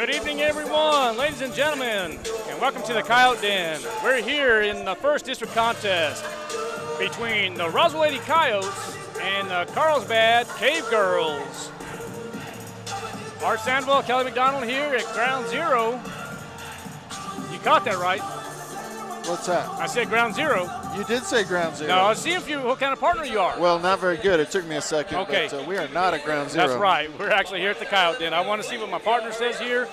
Good evening, everyone, ladies and gentlemen, and welcome to the Coyote Den. We're here in the first district contest between the Roswell Lady Coyotes and the Carlsbad Cave Girls. Art Sandoval, Kelly McDonald here at ground zero. You caught that right. What's that? I said ground zero. You did say ground zero. No, I was seeing what kind of partner you are. Well, not very good. It took me a second, okay. But we are not at ground zero. That's right. We're actually here at the Coyote Den. I want to see what my partner says here.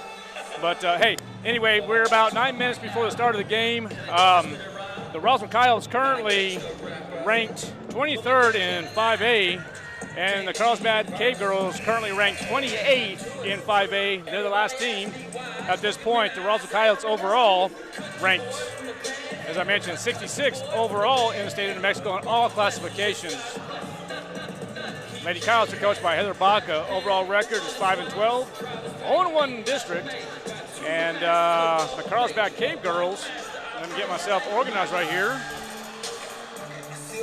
But, hey, anyway, we're about 9 minutes before the start of the game. The Roswell Coyotes currently ranked 23rd in 5A, and the Carlsbad Cave Girls currently ranked 28th in 5A. They're the last team at this point. The Roswell Coyotes overall ranked, as I mentioned, 66th overall in the state of New Mexico in all classifications. Lady Coyotes are coached by Heather Baca. Overall record is 5-12, 0-1 in district. And the Carlsbad Cave Girls, let me get myself organized right here,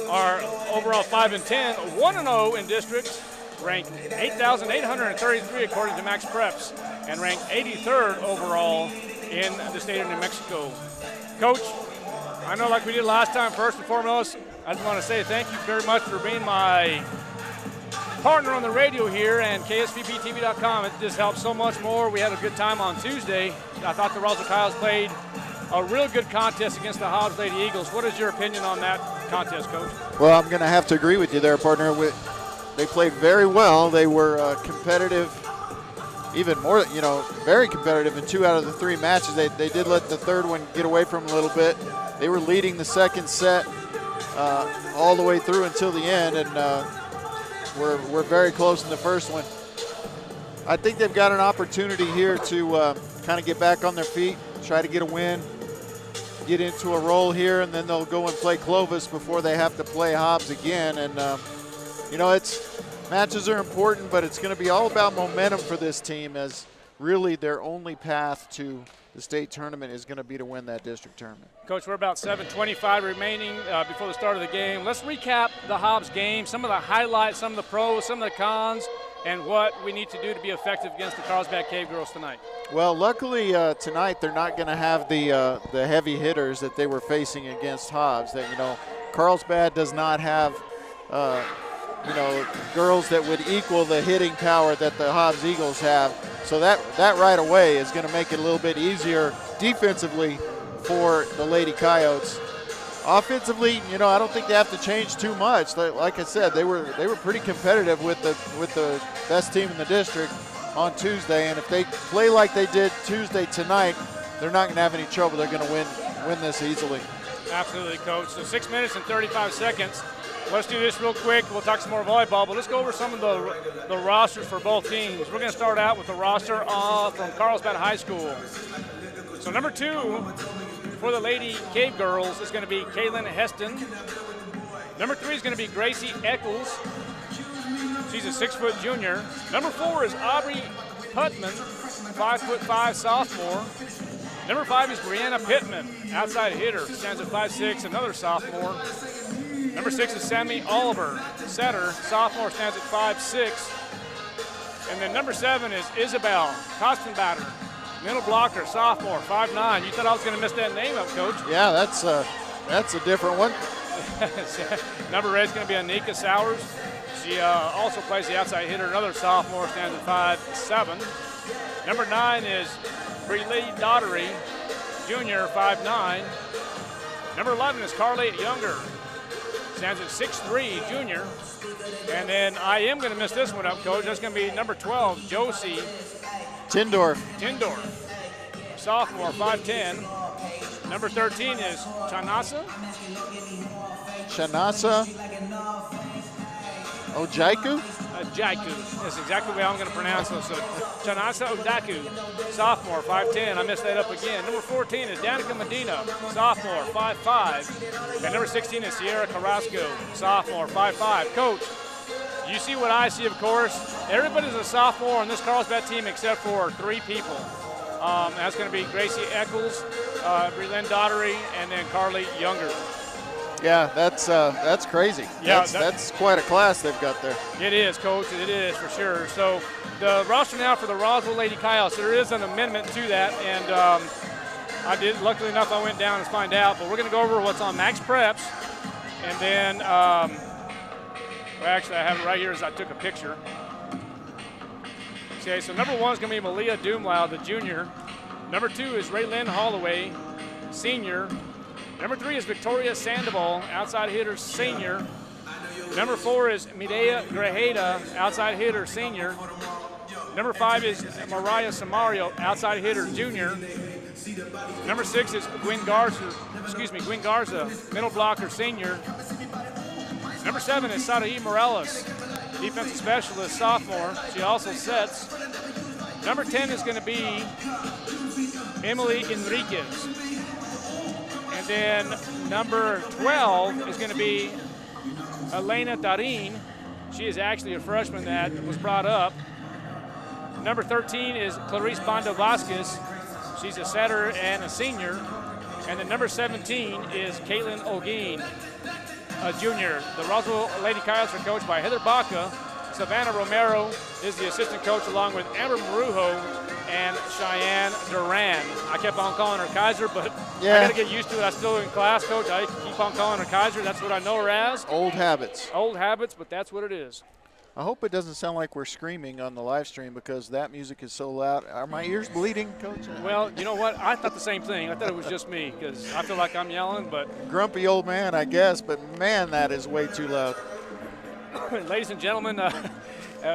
are overall 5-10, 1-0 in district, ranked 8,833 according to Max Preps, and ranked 83rd overall in the state of New Mexico. Coach, I know like we did last time, first and foremost, I just want to say thank you very much for being my partner on the radio here and KSVPTV.com. It just helps so much more. We had a good time on Tuesday. I thought the Roswell Coyotes played a real good contest against the Hobbs Lady Eagles. What is your opinion on that contest, Coach? Well, I'm going to have to agree with you there, partner. They played very well. They were competitive, even more, very competitive in 2 out of the 3 matches. They did let the third one get away from them a little bit. They were leading the second set all the way through until the end, and we're very close in the first one. I think they've got an opportunity here to kind of get back on their feet, try to get a win, get into a roll here, and then they'll go and play Clovis before they have to play Hobbs again. And, matches are important, but it's going to be all about momentum for this team, as really their only path to the state tournament is going to be to win that district tournament. Coach, we're about 7:25 remaining before the start of the game. Let's recap the Hobbs game, some of the highlights, some of the pros, some of the cons, and what we need to do to be effective against the Carlsbad Cave Girls tonight. Well, luckily tonight they're not going to have the heavy hitters that they were facing against Hobbs. Carlsbad does not have girls that would equal the hitting power that the Hobbs Eagles have. So that right away is going to make it a little bit easier defensively for the Lady Coyotes. Offensively, I don't think they have to change too much. Like I said, they were pretty competitive with the best team in the district on Tuesday, and if they play like they did Tuesday tonight, they're not going to have any trouble. They're going to win this easily. Absolutely, Coach. So 6 minutes and 35 seconds. Let's do this real quick. We'll talk some more volleyball, but let's go over some of the rosters for both teams. We're going to start out with the roster from Carlsbad High School. So number 2 for the Lady Cave Girls is going to be Kaylin Heston. Number 3 is going to be Gracie Eccles. She's a 6-foot junior. Number 4 is Aubrey Putman, 5'5" sophomore. Number 5 is Brianna Pittman, outside hitter, stands at 5'6", another sophomore. Number 6 is Sammy Oliver, setter, sophomore, stands at 5'6". And then number 7 is Isabel Kostenbatter, middle blocker, sophomore, 5'9". You thought I was going to miss that name up, Coach. Yeah, that's a different one. Number 8 is going to be Anika Sowers. She also plays the outside hitter, another sophomore, stands at 5'7". Number 9 is Bree-Lee Daughtery, junior, 5'9". Number 11 is Carly Younger, stands at 6'3", junior. And then I am going to miss this one up, Coach. That's going to be number 12, Josie Tindorf, sophomore, 5'10". Number 13 is Chanasa Ojaiku? Jaiku. That's exactly the way I'm going to pronounce it. So Chanasa Odaku, sophomore, 5'10". I messed that up again. Number 14 is Danica Medina, sophomore, 5'5". And number 16 is Sierra Carrasco, sophomore, 5'5". Coach, you see what I see, of course. Everybody's a sophomore on this Carlsbad team except for 3 people. That's going to be Gracie Eccles, Brelyn Daughtery, and then Carly Younger. Yeah, that's crazy. Yeah, that's quite a class they've got there. It is, Coach. It is for sure. So the roster now for the Roswell Lady Coyotes, there is an amendment to that, and luckily enough, I went down to find out, but we're going to go over what's on Max Preps, and then, well, actually, I have it right here as I took a picture. Okay, so number 1 is going to be Malia Doomlau, the junior. Number 2 is Raylyn Holloway, senior. Number 3 is Victoria Sandoval, outside hitter, senior. Number 4 is Medea Grajeda, outside hitter, senior. Number 5 is Mariah Samario, outside hitter, junior. Number 6 is Gwen Garza, middle blocker, senior. Number 7 is Saraí Morales, defensive specialist, sophomore. She also sets. Number 10 is going to be Emily Enriquez. And then number 12 is going to be Elena Darin. She is actually a freshman that was brought up. Number 13 is Clarice Bando Vasquez. She's a setter and a senior. And then number 17 is Caitlin Olguin, a junior. The Roswell Lady Coyotes are coached by Heather Baca. Savannah Romero is the assistant coach, along with Amber Marujo and Cheyenne Duran. I kept on calling her Kaiser, but yeah. I got to get used to it. I'm still in class, Coach. I keep on calling her Kaiser. That's what I know her as. Old habits. Old habits, but that's what it is. I hope it doesn't sound like we're screaming on the live stream because that music is so loud. Are my ears bleeding, Coach? Well, you know what? I thought the same thing. I thought it was just me because I feel like I'm yelling, but. Grumpy old man, I guess, but man, that is way too loud. Ladies and gentlemen,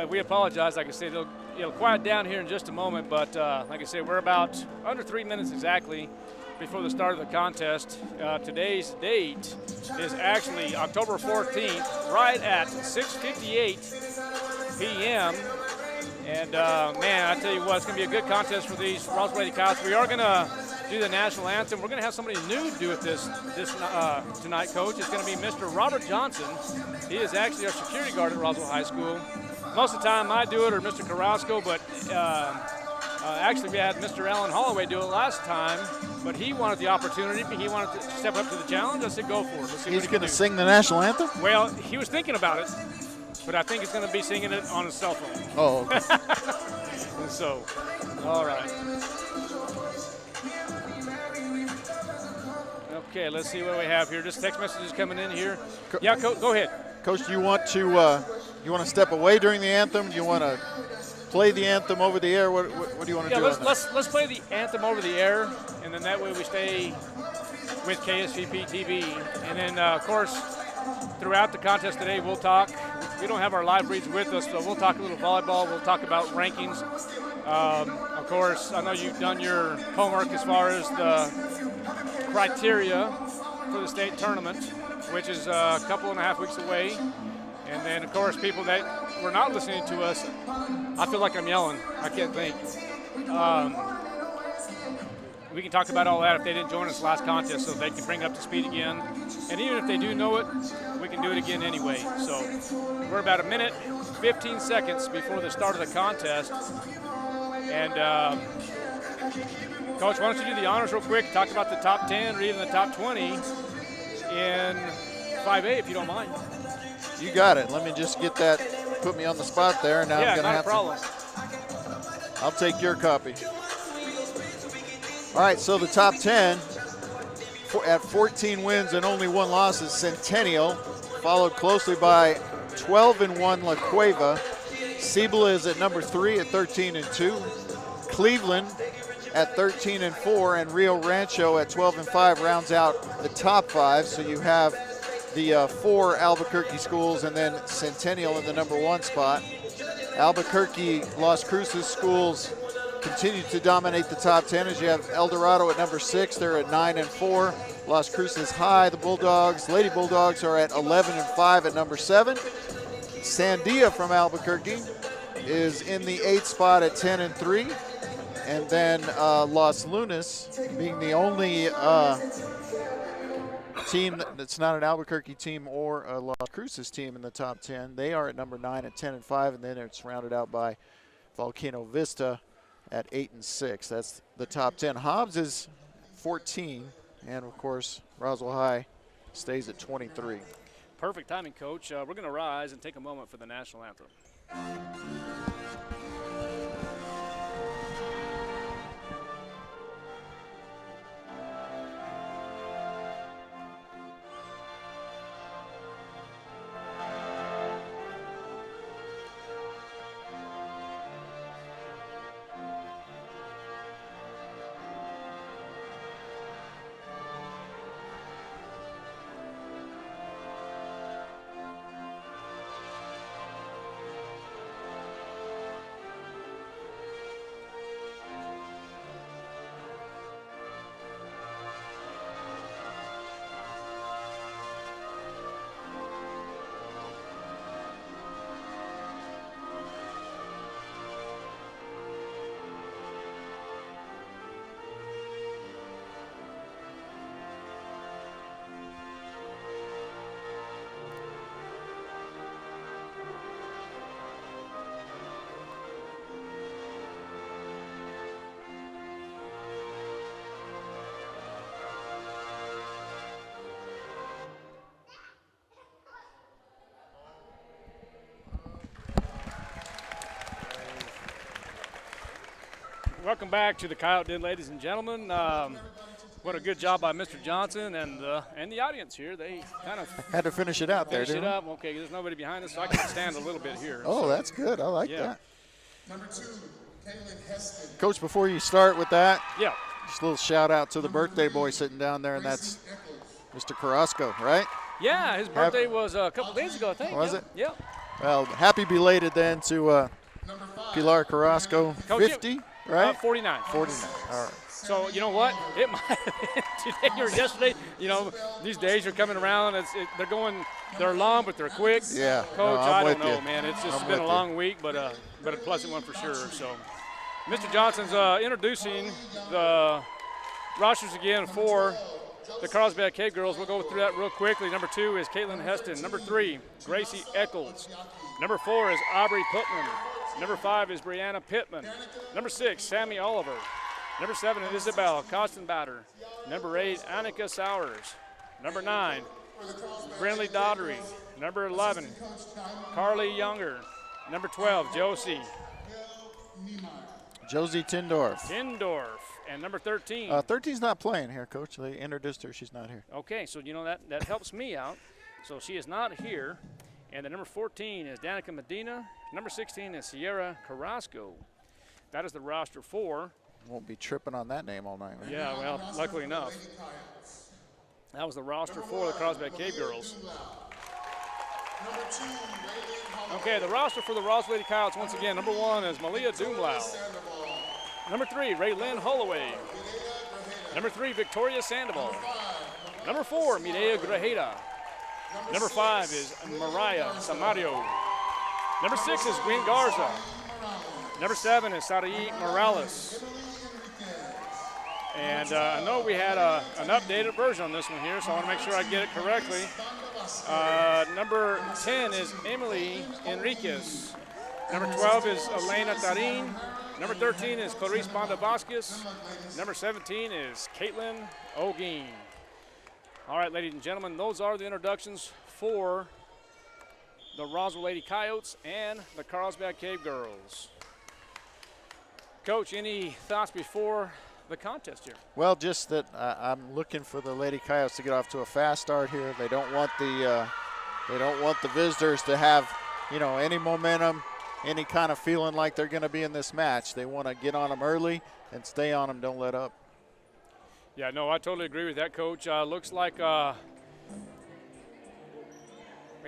we apologize. Like I said, it'll quiet down here in just a moment, but like I said, we're about under 3 minutes exactly before the start of the contest. Today's date is actually October 14th, right at 6:58 p.m. And man, I tell you what, it's going to be a good contest for these Roswell Lady Coyotes. We are going to do the national anthem. We're going to have somebody new do it this tonight, Coach. It's going to be Mr. Robert Johnson. He is actually our security guard at Roswell High School. Most of the time I do it, or Mr. Carrasco, but actually we had Mr. Alan Holloway do it last time, but he wanted the opportunity. He wanted to step up to the challenge. I said, go for it. Let's see. He's going to sing the national anthem? Well, he was thinking about it, but I think he's going to be singing it on his cell phone. Oh, okay. So, all right. Okay, let's see what we have here. Just text messages coming in here. Yeah, go ahead. Coach, do you want to step away during the anthem? Do you want to play the anthem over the air? What do you want to do? Let's play the anthem over the air, and then that way we stay with KSVP TV. And then, of course, throughout the contest today, we'll talk. We don't have our live reads with us, so we'll talk a little volleyball. We'll talk about rankings. Of course, I know you've done your homework as far as the criteria for the state tournament, which is a couple and a half weeks away. And then, of course, people that were not listening to us, I feel like I'm yelling. I can't think. We can talk about all that if they didn't join us last contest, so they can bring up to speed again. And even if they do know it, we can do it again anyway. So we're about 1 minute, 15 seconds before the start of the contest. And Coach, why don't you do the honors real quick, talk about the top 10 or even the top 20 in 5A, if you don't mind. You got it. Let me just get that, put me on the spot there. And now I'm going to have problem. I'll take your copy. All right, so the top 10 at 14 wins and only 1 loss is Centennial, followed closely by 12-1 La Cueva. Cibola is at number 3 at 13-2. Cleveland at 13-4, and Rio Rancho at 12-5 rounds out the top 5. So you have the 4 Albuquerque schools and then Centennial in the number 1 spot. Albuquerque, Las Cruces schools continue to dominate the top 10 as you have El Dorado at number 6. They're at 9-4. Las Cruces High, the Bulldogs, Lady Bulldogs are at 11-5 at number 7. Sandia from Albuquerque is in the 8th spot at 10-3. And then Los Lunas, being the only team that's not an Albuquerque team or a Las Cruces team in the top 10, they are at number 9 at 10-5, and then it's rounded out by Volcano Vista at 8-6. That's the top 10. Hobbs is 14, and of course Roswell High stays at 23. Perfect timing, Coach. We're going to rise and take a moment for the national anthem. Welcome back to the Coyote Den, ladies and gentlemen. What a good job by Mr. Johnson and the audience here. They kind of had to finish it out there, finish didn't it up. Okay, there's nobody behind us, so I can stand a little bit here. Oh, so, that's good. I like yeah. that. Number 2, Caitlin Heston. Coach, before you start with that, Yeah. just a little shout out to the birthday boy sitting down there, and that's Mr. Carrasco, right? Yeah, his birthday was a couple days ago, I think. Was yeah. it? Yeah. Well, happy belated then to Number 5, Pilar Carrasco, Coach, 50, right? 49. 49. All right. So, you know what? It might have been today or yesterday. You know, these days are coming around. They're long, but they're quick. Yeah. Coach, I'm I with don't know, you. man. It's just I'm been a with long week, but a pleasant one for sure. So, Mr. Johnson's introducing the rosters again for the Carlsbad Cave girls. We'll go through that real quickly. Number 2 is Caitlin Heston. Number 3, Gracie Eccles. Number 4 is Aubrey Putman. Number 5 is Brianna Pittman. Number 6, Sammy Oliver. Number 7 is Isabel Kostenbatter. Number 8, Annika Sowers. Number 9, Brinley Daughtery. Number 11, Carly Younger. Number 12, Josie Tindorf. And number 13. 13's not playing here, Coach. They introduced her. She's not here. Okay, so you know that helps me out. So she is not here. And the number 14 is Danica Medina. Number 16 is Sierra Carrasco. That is the roster for. Won't be tripping on that name all night, right? Yeah, well, luckily enough. That was the roster for the Carlsbad Cave girls. Okay, the roster for the Roswell Lady Coyotes once again. Number 1 is Malia Doomlau. Number 3, Raylyn Holloway. Number 3, Victoria Sandoval. Number 4, Mireya Grajeda. Number 5 is Mariah Samario. Number 6 is Gwen Garza. Number 7 is Sarai Morales. And I know we had an updated version on this one here, so I want to make sure I get it correctly. Number 10 is Emily Enriquez. Number 12 is Elena Tarin. Number 13 is Clarice Banda Vasquez. Number 17 is Caitlin Ogeen. All right, ladies and gentlemen, those are the introductions for the Roswell Lady Coyotes and the Carlsbad Cave girls. Coach, any thoughts before the contest here? Well, just that I'm looking for the Lady Coyotes to get off to a fast start here. They don't want the visitors to have, any momentum, any kind of feeling like they're going to be in this match. They want to get on them early and stay on them. Don't let up. Yeah, no, I totally agree with that, Coach. Looks like we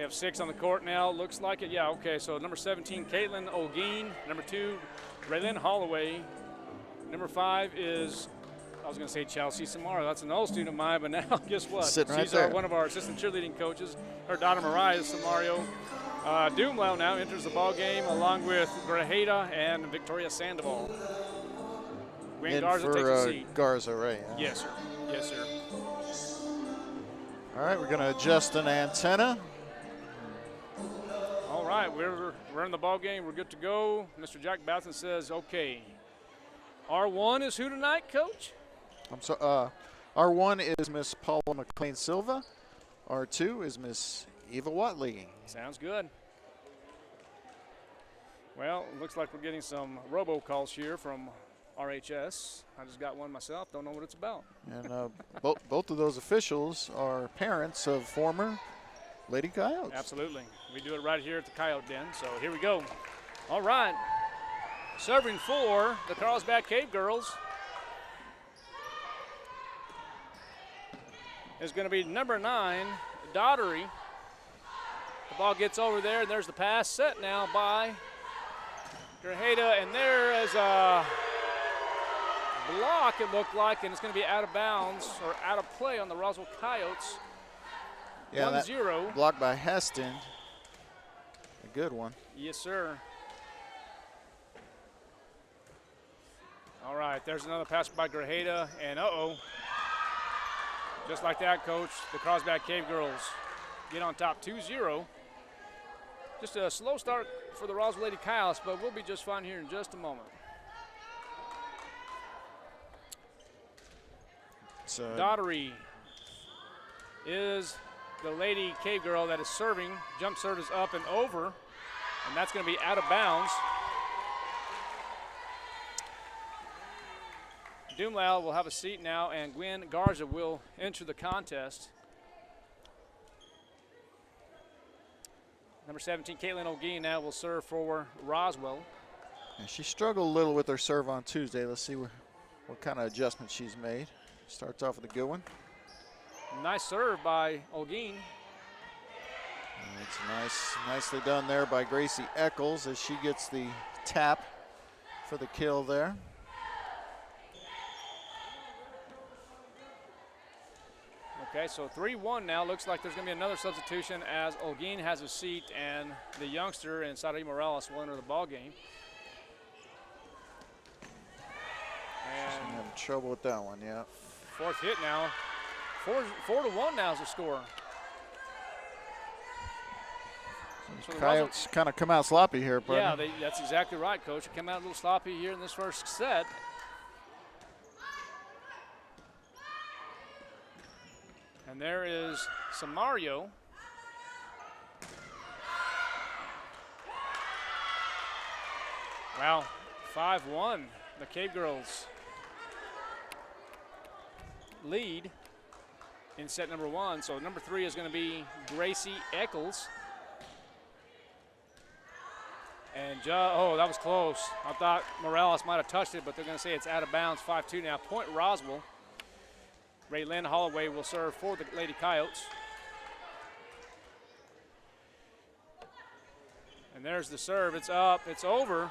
have 6 on the court now. Looks like it. Yeah, okay. So number 17, Caitlin Ogeen. Number 2, Raylyn Holloway. Number 5 is, I was going to say Chelsea Samara. That's an old student of mine, but now guess what? Sitting right She's there. one of our assistant cheerleading coaches. Her daughter Mariah Samario. Doomlau now enters the ball game along with Grajeda and Victoria Sandoval. Gwen Garza takes a seat. Garza, right? Yeah. Yes, sir. Yes, sir. All right, we're going to adjust an antenna. All right, we're in the ball game. We're good to go. Mr. Jack Batson says, okay. R1 is who tonight, Coach? R1 is Miss Paula McLean Silva. R2 is Miss Eva Watley. Sounds good. Well, it looks like we're getting some robocalls here from RHS. I just got one myself. Don't know what it's about. And both of those officials are parents of former Lady Coyotes. Absolutely. We do it right here at the Coyote Den. So here we go. All right. Serving for the Carlsbad Cave Girls is going to be number 9, Daughtery. The ball gets over there, and there's the pass set now by Grajeda, and there is a block, it looked like, and it's going to be out of bounds or out of play on the Roswell Coyotes. Yeah, 1-0. Blocked by Heston. A good one. Yes, sir. All right, there's another pass by Grajeda, and just like that, Coach, the Carlsbad Cave Girls get on top 2-0. Just a slow start for the Roswell Lady Coyotes, but we'll be just fine here in just a moment. Daughtery is the Lady Cave Girl that is serving. Jump serve is up and over, and that's going to be out of bounds. Doomlau will have a seat now, and Gwen Garza will enter the contest. Number 17, Caitlin O'Gee now will serve for Roswell. And she struggled a little with her serve on Tuesday. Let's see what kind of adjustment she's made. Starts off with a good one. Nice serve by O'Gee. It's nicely done there by Gracie Eccles as she gets the tap for the kill there. Okay, so 3-1 now. Looks like there's going to be another substitution as O'Gee has a seat and the youngster and Sari Morales will enter the ball game. And having trouble with that one, yeah. Fourth hit now. 4-1 now is the score. So Coyotes kind of come out sloppy here, partner. Yeah, that's exactly right, Coach. They come out a little sloppy here in this first set. And there is Samario. Wow, 5-1. The Cave Girls lead in set number 1. So number 3 is going to be Gracie Eccles. And that was close. I thought Morales might have touched it, but they're going to say it's out of bounds. 5-2 now. Point Roswell. Raylyn Holloway will serve for the Lady Coyotes. And there's the serve. It's up. It's over.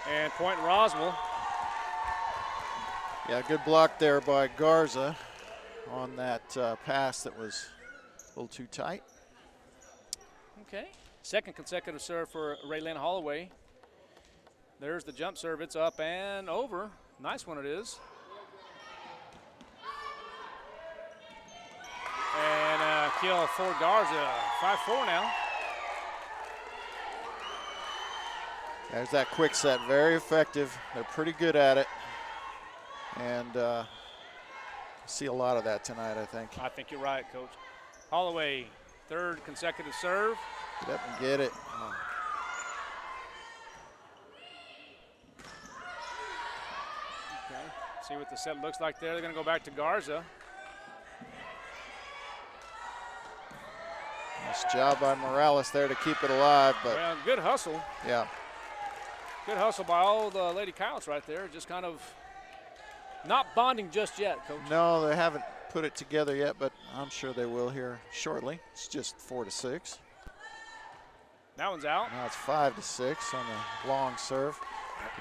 And point Roswell. Yeah, good block there by Garza on that pass that was a little too tight. Okay. Second consecutive serve for Raylyn Holloway. There's the jump serve. It's up and over. Nice one it is. And a kill for Garza. 5-4 now. There's that quick set. Very effective. They're pretty good at it. And see a lot of that tonight, I think. I think you're right, Coach. Holloway, third consecutive serve. Get up and get it. Okay. See what the set looks like there. They're going to go back to Garza. Nice job by Morales there to keep it alive. But well, good hustle. Yeah. Good hustle by all the Lady Coyotes right there. Just kind of not bonding just yet, Coach. No, they haven't put it together yet, but I'm sure they will here shortly. It's just 4-6. That one's out. Now it's 5-6 on the long serve.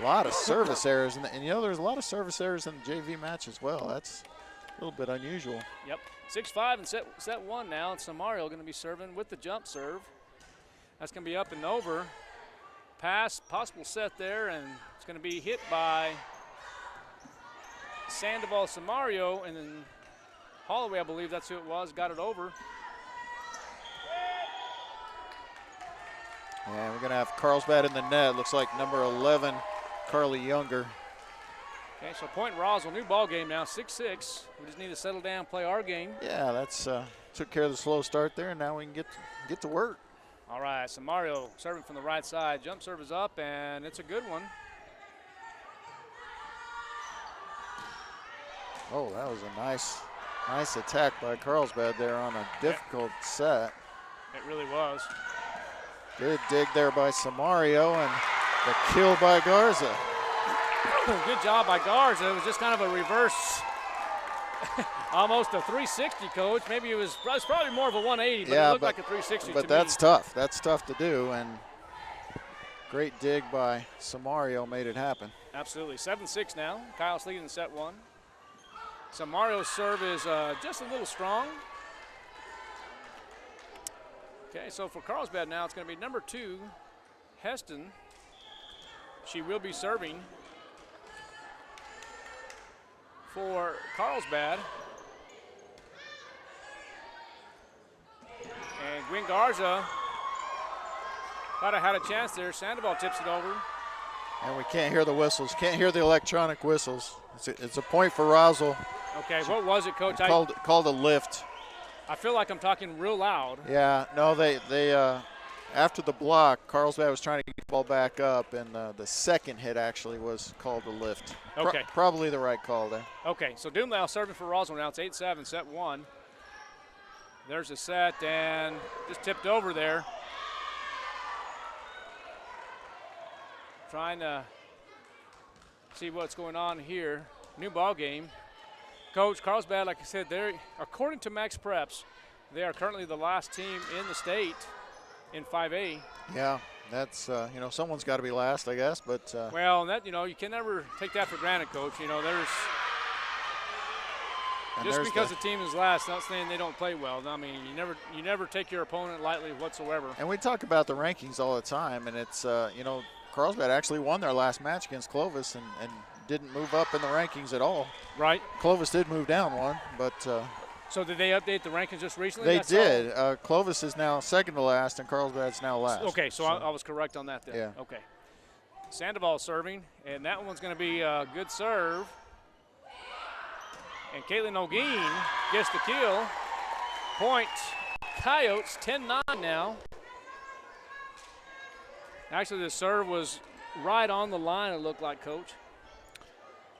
A lot of service errors, and you know there's a lot of service errors in the JV match as well. That's a little bit unusual. Yep. 6-5 in set 1 now. And Samario going to be serving with the jump serve. That's going to be up and over. Pass, possible set there, and it's going to be hit by Sandoval Samario, and then Holloway, I believe that's who it was, got it over. And we're going to have Carlsbad in the net. Looks like number 11, Carly Younger, Okay, so point Roswell, new ball game now, 6-6. We just need to settle down, play our game. Yeah, that's took care of the slow start there, and now we can get to work. All right, so Mario serving from the right side. Jump serve is up, and it's a good one. Oh, that was a nice attack by Carlsbad there on a difficult set. It really was. Good dig there by Samario, and the kill by Garza. Good job by Garza. It was just kind of a reverse, almost a 360, Coach. Maybe it was probably more of a 180, but it looked like a 360 But to that's me. tough. That's tough to do, and great dig by Samario made it happen. Absolutely. 7-6 now. Kyle's leading in set one. Samario's serve is just a little strong. Okay, so for Carlsbad now, it's going to be number 2, Heston. She will be serving for Carlsbad. And Gwen Garza thought I had a chance there. Sandoval tips it over. And we can't hear the whistles. Can't hear the electronic whistles. It's a point for Roswell. Okay, what was it, Coach? Called a lift. I feel like I'm talking real loud. Yeah, no, they after the block, Carlsbad was trying to get the ball back up, and the second hit actually was called a lift. Okay. Probably the right call there. Okay, so Doomlau serving for Roswell now. It's 8-7, set one. There's a set, and just tipped over there. Trying to see what's going on here. New ball game. Coach, Carlsbad, like I said, they're, according to Max Preps, they are currently the last team in the state in 5A. Yeah, that's someone's got to be last, I guess. But well, and that you can never take that for granted, Coach. There's just because the team is last, not saying they don't play well. I mean, you never take your opponent lightly whatsoever. And we talk about the rankings all the time, and it's Carlsbad actually won their last match against Clovis and didn't move up in the rankings at all. Right. Clovis did move down one, but so did they update the rankings just recently? They did. Clovis is now second to last, and Carlsbad's now last. Okay, so I was correct on that then. Yeah. Okay. Sandoval serving, and that one's going to be a good serve. And Caitlin O'Geen gets the kill. Point Coyotes, 10-9 now. Actually, the serve was right on the line, it looked like, Coach.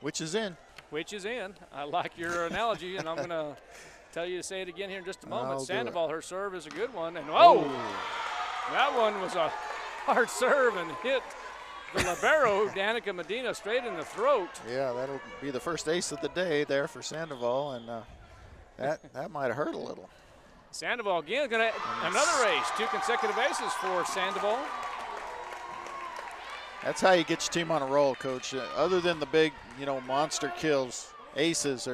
Which is in. Which is in. I like your analogy, and I'm going to tell you to say it again here in just a moment. Sandoval, her serve is a good one. And that one was a hard serve and hit the libero, Danica Medina, straight in the throat. Yeah, that'll be the first ace of the day there for Sandoval, and that might have hurt a little. Sandoval again, another ace. 2 consecutive aces for Sandoval. That's how you get your team on a roll, Coach. Other than the big, monster kills, aces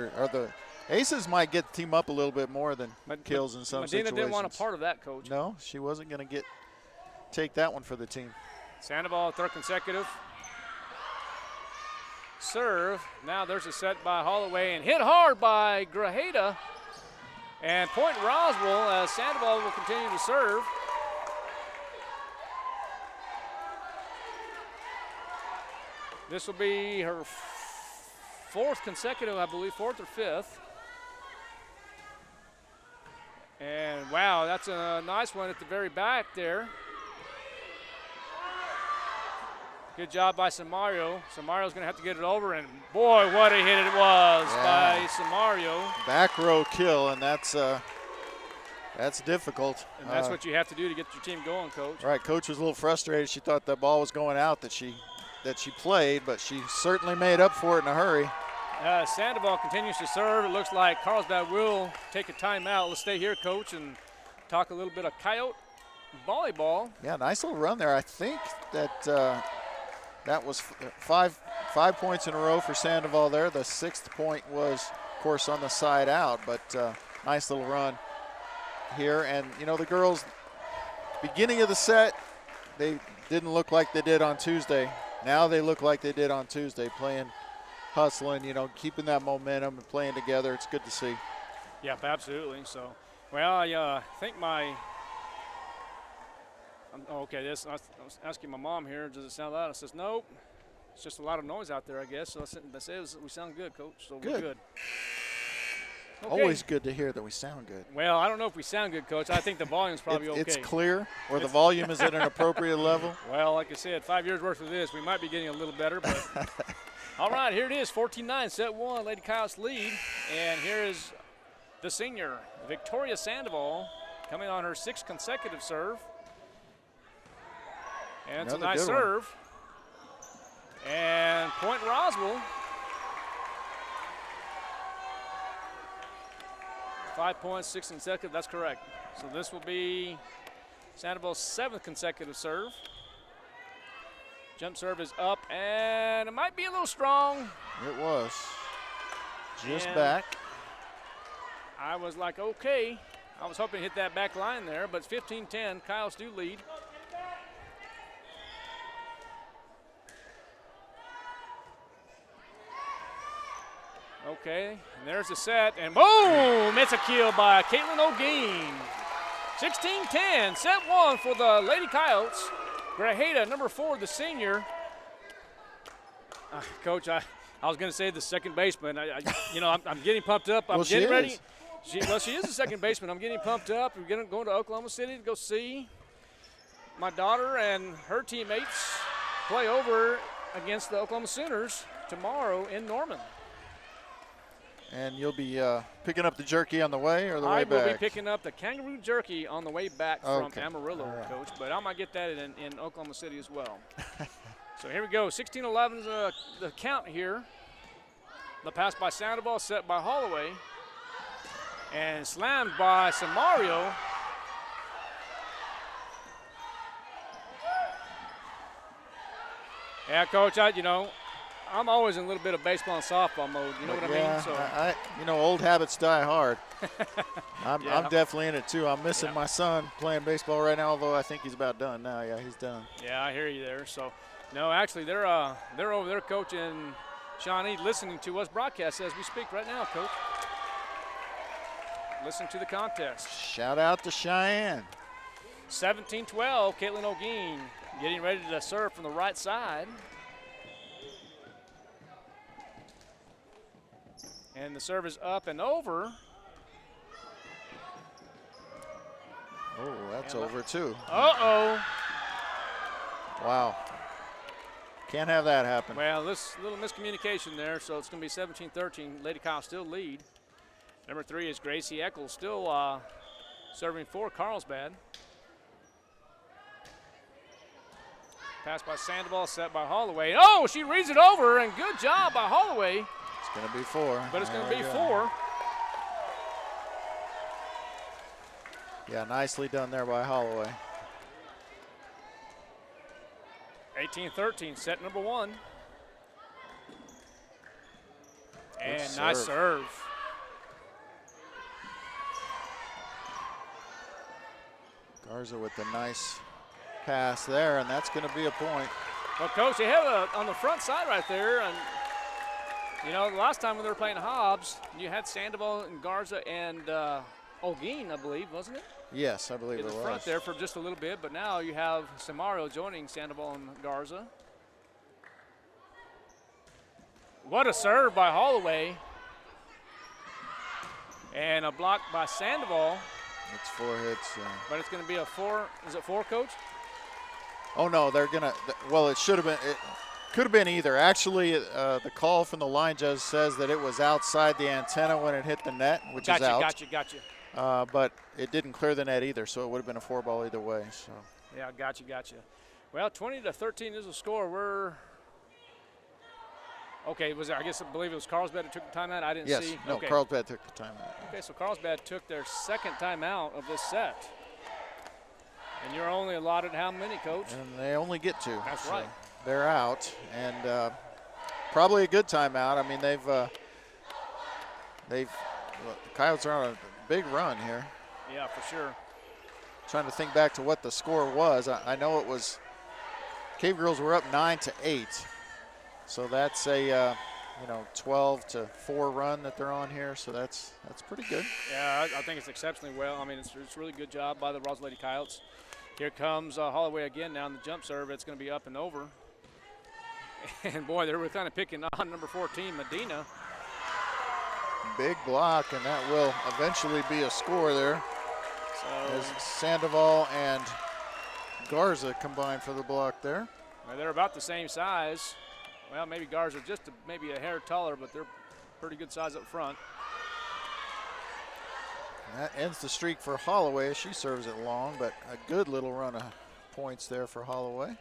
aces might get the team up a little bit more than kills in some situations. Medina didn't want a part of that, Coach. No, she wasn't going to take that one for the team. Sandoval, 3rd consecutive serve. Now there's a set by Holloway and hit hard by Grajeda. And point Roswell as Sandoval will continue to serve. This will be her 4th consecutive, I believe, 4th or 5th. And wow, that's a nice one at the very back there. Good job by Samario. Samario's going to have to get it over, and boy, what a hit it was by Samario. Back row kill, and that's difficult. And that's what you have to do to get your team going, Coach. Right, Coach was a little frustrated. She thought that ball was going out that she played, but she certainly made up for it in a hurry. Sandoval continues to serve. It looks like Carlsbad will take a timeout. Let's stay here, Coach, and talk a little bit of Coyote volleyball. Yeah, nice little run there. I think that was 5 points in a row for Sandoval there. The 6th point was, of course, on the side out, but nice little run here. And, the girls, beginning of the set, they didn't look like they did on Tuesday. Now they look like they did on Tuesday, playing, hustling, keeping that momentum and playing together. It's good to see. Yep, absolutely. So, well, I think I was asking my mom here, does it sound loud? I says, nope. It's just a lot of noise out there, I guess. So that says we sound good, Coach. So Good. we're good. Okay. Always good to hear that we sound good. Well, I don't know if we sound good, Coach. I think the volume's probably okay. It's clear, or the volume is at an appropriate level. Well, like I said, 5 years worth of this, we might be getting a little better. But all right, here it is, 14-9, set one, Lady Coyotes lead. And here is the senior, Victoria Sandoval, coming on her 6th consecutive serve. And it's a nice serve. And point Roswell. 5 points, 6 consecutive, that's correct. So this will be Sandoval's 7th consecutive serve. Jump serve is up, and it might be a little strong. It was. Just And back. I was like, okay. I was hoping to hit that back line there, but it's 15-10. Coyotes do lead. Okay, and there's the set, and boom! It's a kill by Caitlin O'Gean. 16-10, set one for the Lady Coyotes. Grajeda, number 4, the senior. Coach, I was going to say the second baseman. I'm getting pumped up. I'm getting ready. She is the second baseman. I'm getting pumped up. We're going to Oklahoma City to go see my daughter and her teammates play over against the Oklahoma Sooners tomorrow in Norman. And you'll be picking up the jerky on the way or the way back? I will be picking up the kangaroo jerky on the way back from Amarillo, right, Coach. But I might get that in Oklahoma City as well. So here we go. 16-11 is the count here. The pass by Sandoval, set by Holloway. And slammed by Samario. Yeah, Coach, I'm always in a little bit of baseball and softball mode. You know what I mean? So old habits die hard. I'm definitely in it too. I'm missing my son playing baseball right now, although I think he's about done now. Yeah, he's done. Yeah, I hear you there. So, no, actually, they're over there, Coach, in Shawnee, listening to us broadcast as we speak right now, Coach. Listen to the contest. Shout out to Cheyenne. 17-12, Caitlin O'Gean getting ready to serve from the right side. And the serve is up and over. Oh, that's over too. Uh-oh. Wow. Can't have that happen. Well, this little miscommunication there, so it's going to be 17-13. Lady Kyle still lead. Number 3 is Gracie Eccles, still serving for Carlsbad. Pass by Sandoval, set by Holloway. Oh, she reads it over, and good job by Holloway. It's going to be 4. But it's going to be 4. Yeah, nicely done there by Holloway. 18-13, set number 1. And serve. nice serve. Garza with the nice pass there, and that's going to be a point. Well, Coach, they have on the front side right there, and the last time when they were playing Hobbs, you had Sandoval and Garza and O'Gean, I believe, wasn't it? Yes, I believe it was. In the front there for just a little bit, but now you have Samario joining Sandoval and Garza. What a serve by Holloway. And a block by Sandoval. It's 4 hits. But it's going to be a 4. Is it 4, Coach? Oh, no, they're going to – well, it should have been – it could have been either. Actually, the call from the line judge says that it was outside the antenna when it hit the net, which is out. Gotcha. But it didn't clear the net either, so it would have been a 4-ball either way. So. Yeah, gotcha. Well, 20-13 is the score. We're – okay, I believe it was Carlsbad who took the timeout. I didn't see. Yes, no, okay. Carlsbad took the timeout. Okay, so Carlsbad took their second timeout of this set. And you're only allotted how many, Coach? And they only get 2. That's so right. They're out, and probably a good timeout. I mean, the Coyotes are on a big run here. Yeah, for sure. Trying to think back to what the score was. I know it was Cave Girls were up 9-8. So that's a 12-4 run that they're on here. So that's pretty good. Yeah, I think it's exceptionally well. I mean, it's a really good job by the Roswell Lady Coyotes. Here comes Holloway again now in the jump serve. It's going to be up and over. And boy, they were kind of picking on number 14, Medina. Big block, and that will eventually be a score there. So As Sandoval and Garza combine for the block there. they're about the same size. Well, maybe Garza just maybe a hair taller, but they're pretty good size up front. And that ends the streak for Holloway. She serves it long, but a good little run of points there for Holloway.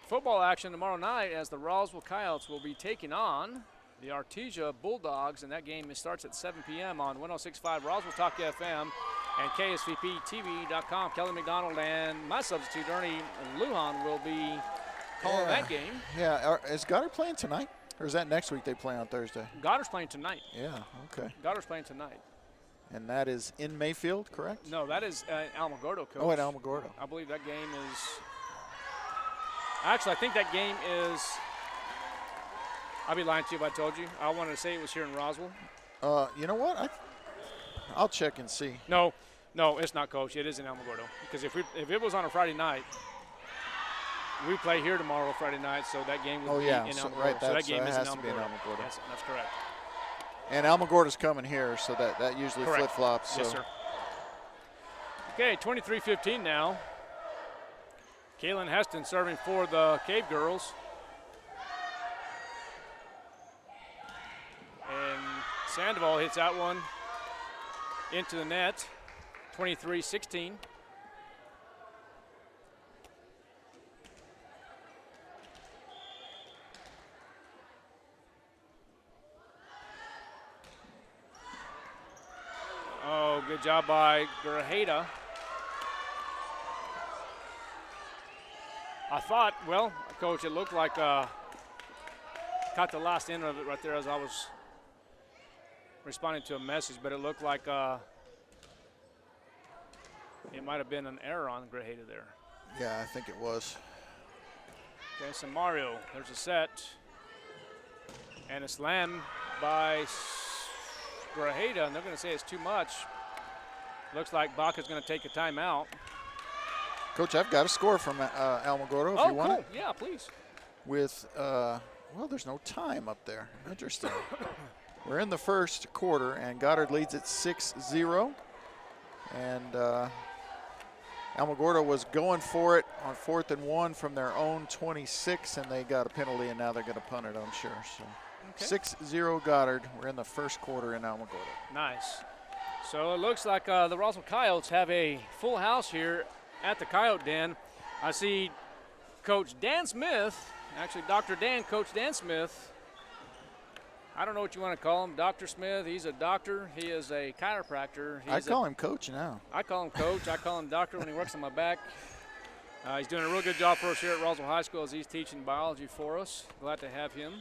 Football action tomorrow night as the Roswell Coyotes will be taking on the Artesia Bulldogs, and that game starts at 7 p.m. on 106.5 Roswell Talk FM and KSVPTV.com. Kelly McDonald and my substitute, Ernie Lujan, will be calling that game. Yeah, is Goddard playing tonight? Or is that next week they play on Thursday? Goddard's playing tonight. Yeah, okay. Goddard's playing tonight. And that is in Mayfield, correct? No, that is Alamogordo, Coach. Oh, at Alamogordo. I believe that game is – actually, I think that game is – I'd be lying to you if I told you. I wanted to say it was here in Roswell. You know what? I'll check and see. No, it's not, Coach. It is in Alamogordo. Because if it was on a Friday night, we play here tomorrow Friday night, so that game would be in Alamogordo. Right, so that game is in has to be in Alamogordo. That's correct. And Alamogordo's coming here, so that usually Correct. flip-flops. So. Yes, sir. Okay, 23-15 now. Kaylin Heston serving for the Cave Girls. And Sandoval hits that one into the net, 23-16. Oh, good job by Grajeda. I thought, well, Coach, it looked like caught the last end of it right there as I was responding to a message, but it looked like it might have been an error on Grajeda there. Yeah, I think it was. Okay, so Mario, there's a set. And a slam by Grajeda, and they're going to say it's too much. Looks like Baca's going to take a timeout. Coach, I've got a score from Alamogordo if you want it. Yeah, please. With, well, there's no time up there. Interesting. We're in the first quarter, and Goddard leads at 6-0. And Alamogordo was going for it on 4th and 1 from their own 26, and they got a penalty, and now they're going to punt it, I'm sure. So 6-0 Goddard. We're in the first quarter in Alamogordo. Nice. So it looks like the Roswell Coyotes have a full house here at the Coyote Den. I see Coach Dan Smith, actually Dr. Dan, Coach Dan Smith. I don't know what you want to call him, Dr. Smith. He's a doctor. He is a chiropractor. I call him Coach now. I call him Coach. I call him Doctor when he works on my back. He's doing a real good job for us here at Roswell High School as he's teaching biology for us. Glad to have him.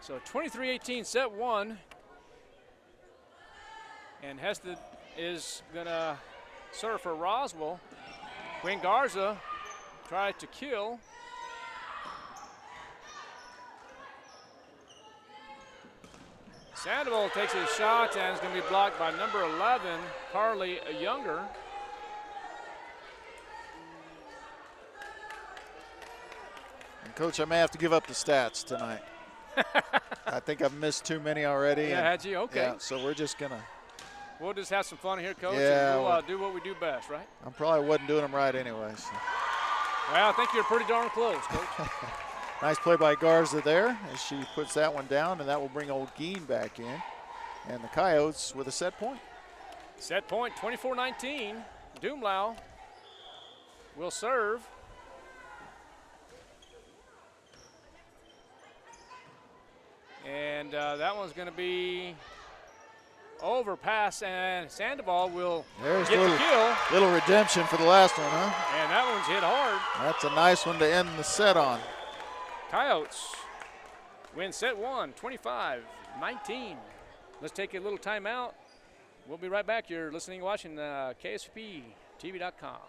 So 23-18, set one. And Heston is going to serve for Roswell. Quinn Garza tried to kill. Sandoval takes a shot and is going to be blocked by number 11, Carly Younger. And Coach, I may have to give up the stats tonight. I think I've missed too many already. Yeah, had you? Okay. Yeah, so we're just going to. We'll just have some fun here, Coach, Yeah, and we'll do what we do best, right? I probably wasn't doing them right anyway. So. Well, I think you're pretty darn close, Coach. Nice play by Garza there as she puts that one down, and that will bring old Geen back in. And the Coyotes with a set point. Set point, 24-19. Doomlau will serve. And that one's going to be overpass, and Sandoval will There's get the kill. Little redemption for the last one, huh? And that one's hit hard. That's a nice one to end the set on. Coyotes win set one, 25-19. Let's take a little timeout. We'll be right back. You're listening and watching KSVPTV.com.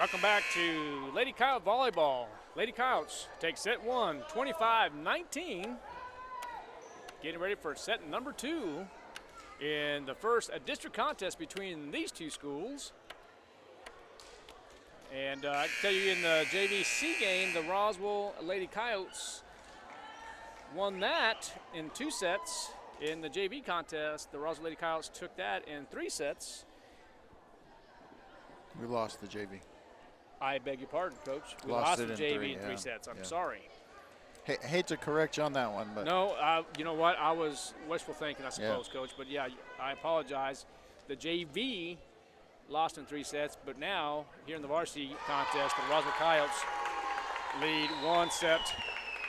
Welcome back to Lady Coyote Volleyball. Lady Coyotes take set one, 25-19. Getting ready for set number 2 in the first district contest between these two schools. And I can tell you in the JVC game, the Roswell Lady Coyotes won that in 2 sets. In the JV contest, the Roswell Lady Coyotes took that in 3 sets. We lost the JV. I beg your pardon, Coach. We Lost lost it the in JV three, in 3 yeah. sets. I'm Yeah. sorry. Hate to correct you on that one, but No, you know what? I was wishful thinking, I suppose, Coach. But, yeah, I apologize. The JV lost in 3 sets, but now, here in the varsity contest, the Roswell Coyotes lead 1 set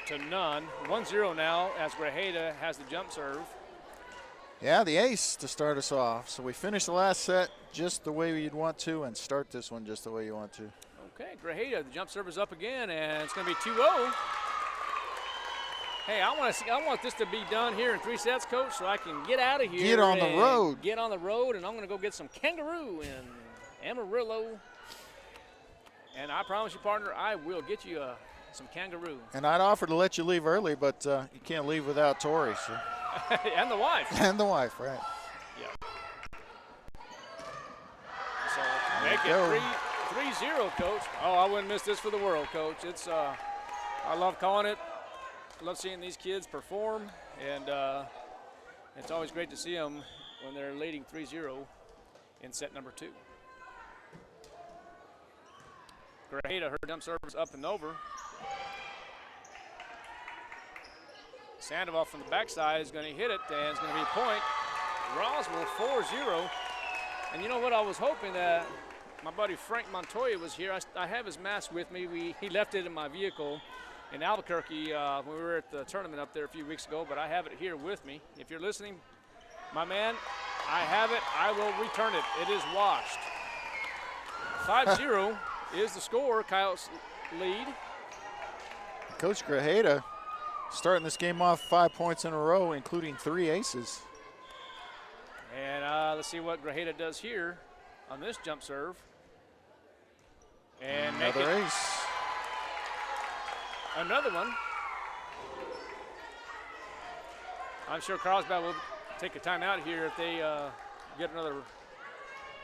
to none. 1-0 now as Grajeda has the jump serve. yeah, the ace to start us off. So we finish the last set just the way you'd want to and start this one just the way you want to. Okay, Grajeda, the jump serve is up again, and it's going to be 2-0. Hey, I want this to be done here in 3 sets, Coach, so I can get out of here. Get on the and road. Get on the road, and I'm going to go get some kangaroo in Amarillo. And I promise you, partner, I will get you some kangaroo. And I'd offer to let you leave early, but you can't leave without Tori. So. And the wife. And the wife, right. Yeah. So make you go. it 3-0, Coach. Oh, I wouldn't miss this for the world, Coach. It's I love calling it. I love seeing these kids perform, and it's always great to see them when they're leading 3-0 in set number 2. Grajeda, her jump service up and over. Sandoval from the backside is going to hit it, and it's going to be a point. Roswell 4-0. And you know what? I was hoping that my buddy Frank Montoya was here. I have his mask with me. He left it in my vehicle in Albuquerque when we were at the tournament up there a few weeks ago, but I have it here with me. If you're listening, my man, I have it. I will return it. It is washed. 5-0 is the score. Coyotes lead. Coach Grajeda starting this game off 5 points in a row, including 3 aces. And let's see what Grajeda does here on this jump serve. And make Another it ace. another one. I'm sure Carlsbad will take a timeout here if they get another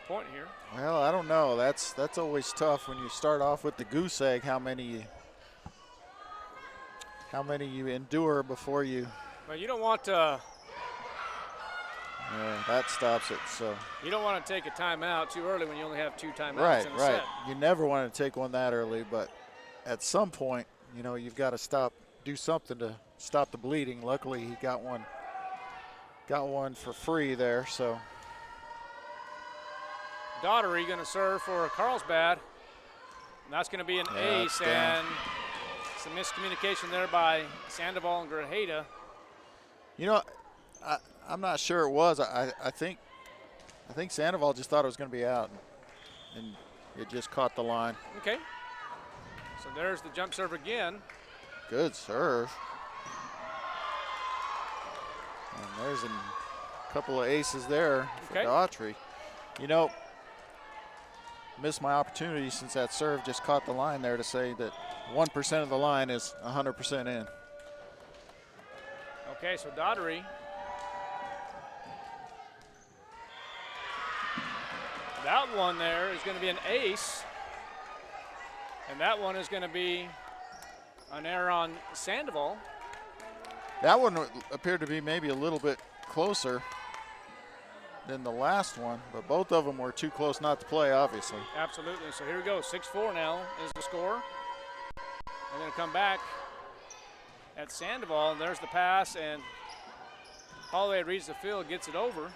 point here. Well, I don't know. That's always tough when you start off with the goose egg. How many you endure before you? Well, you don't want to. Yeah, that stops it. So You don't want to take a timeout too early when you only have 2 timeouts in a right. set. You never want to take one that early, but at some point, you know, you've got to do something to stop the bleeding. Luckily, he got one for free there. So Daughtery going to serve for Carlsbad. And that's going to be an ace, and some miscommunication there by Sandoval and Grajeda. You know, I'm not sure it was. I think Sandoval just thought it was going to be out, and it just caught the line. Okay. So there's the jump serve again. Good serve. And there's a couple of aces there for Daughtry. You know, missed my opportunity since that serve just caught the line there to say that 1% of the line is 100% in. Okay, so Daughtery. That one there is going to be an ace. And that one is going to be an error on Sandoval. That one appeared to be maybe a little bit closer than the last one, but both of them were too close not to play, obviously. Absolutely. So here we go. 6-4 now is the score. They're going to come back at Sandoval, and there's the pass, and Holloway reads the field, gets it over.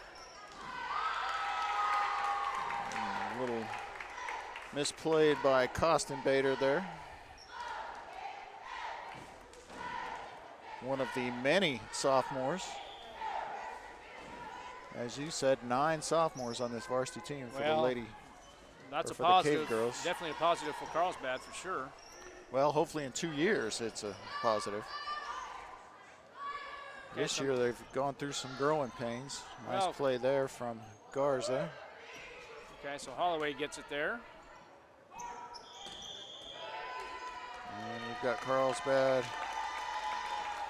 A little misplayed by Kostenbader there. One of the many sophomores. As you said, 9 sophomores on this varsity team for the lady. That's a for positive. the Cave girls. Definitely a positive for Carlsbad for sure. Well, hopefully in 2 years it's a positive. This year they've gone through some growing pains. Nice play there from Garza. Okay, so Holloway gets it there. We've got Carlsbad.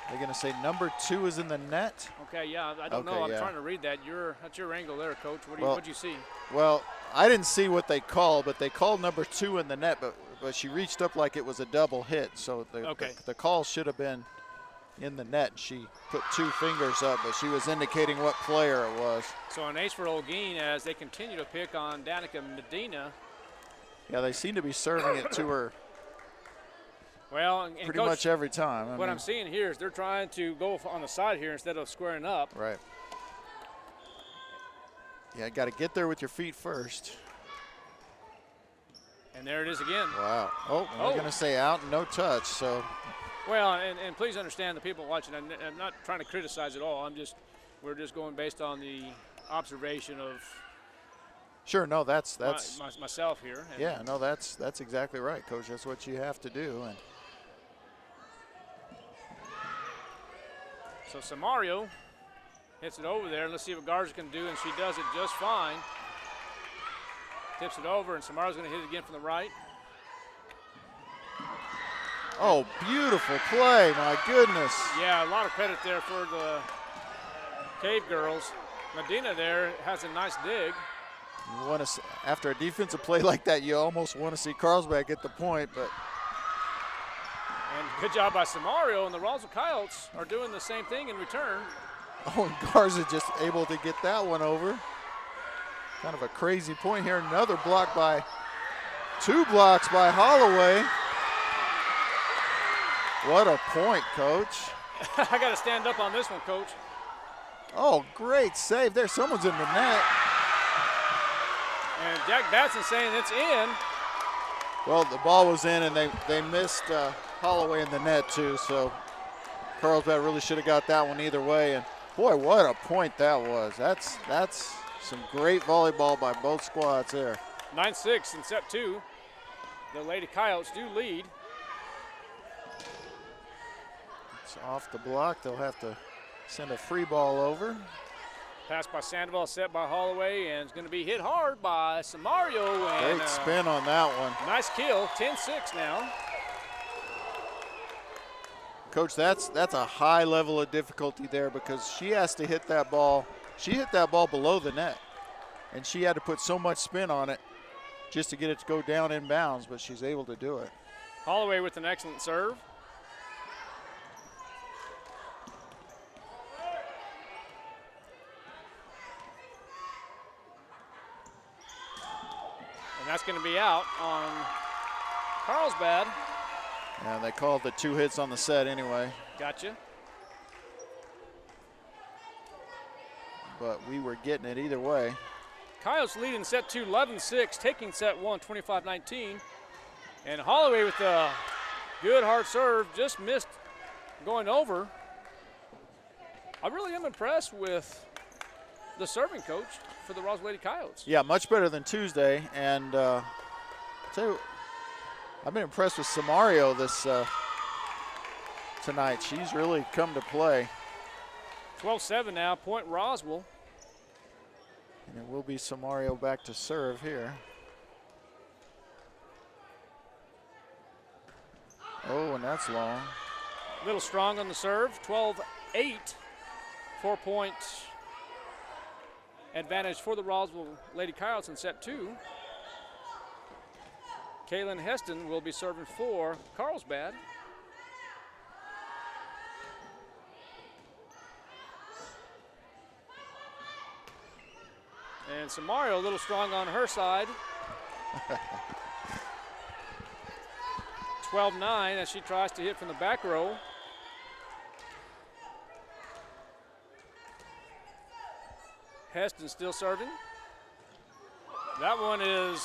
They're going to say number 2 is in the net. Okay, yeah, I don't know. I'm trying to read that. That's your angle there, Coach. What'd you see? Well, I didn't see what they called, but they called number 2 in the net, but she reached up like it was a double hit. So the call should have been in the net. She put 2 fingers up, but she was indicating what player it was. So an ace for Olguin as they continue to pick on Danica Medina. Yeah, they seem to be serving it to her. Well, and pretty Coach, much every time. I'm seeing here is they're trying to go on the side here instead of squaring up. Right. Yeah, got to get there with your feet first. And there it is again. Wow. Oh, we're going to say out and no touch. So. Well, and please understand the people watching. I'm not trying to criticize at all. We're just going based on the observation of. Sure. No, that's myself here. Yeah. No, that's exactly right, Coach. That's what you have to do. And. So Samario hits it over there. Let's see what Garza can do, and she does it just fine. Tips it over, and Samario's going to hit it again from the right. Oh, beautiful play, my goodness. Yeah, a lot of credit there for the Cave girls. Medina there has a nice dig. You want to, after a defensive play like that, you almost want to see Carlsbad get the point, but. And good job by Samario, and the Roswell Coyotes are doing the same thing in return. Oh, and Garza just able to get that one over. Kind of a crazy point here. Another block by, 2 blocks by Holloway. What a point, Coach. I got to stand up on this one, Coach. Oh, great save there. Someone's in the net. And Jack Batson saying it's in. Well, the ball was in, and they missed Holloway in the net, too. So Carlsbad really should have got that one either way. And, boy, what a point that was. That's some great volleyball by both squads there. 9-6 in set 2. The Lady Coyotes do lead. It's off the block. They'll have to send a free ball over. Pass by Sandoval, set by Holloway, and it's going to be hit hard by Samario. And, great spin on that one. Nice kill, 10-6 now. Coach, that's a high level of difficulty there because she has to hit that ball. She hit that ball below the net, and she had to put so much spin on it just to get it to go down in bounds, but she's able to do it. Holloway with an excellent serve. And that's going to be out on Carlsbad. Yeah, they called the 2 hits on the set anyway. Gotcha. But we were getting it either way. Coyotes lead in set 2, 11-6, taking set 1, 25-19. And Holloway with a good hard serve, just missed going over. I really am impressed with the serving coach for the Roswell Lady Coyotes. Yeah, much better than Tuesday. And tell you, I've been impressed with Samario this tonight. She's really come to play. 12-7 now, point Roswell. And it will be Samario back to serve here. Oh, and that's long. A little strong on the serve, 12-8. 4-point advantage for the Roswell Lady Coyotes in set 2. Kaylin Heston will be serving for Carlsbad. And Samario a little strong on her side. 12-9 as she tries to hit from the back row. Heston still serving. That one is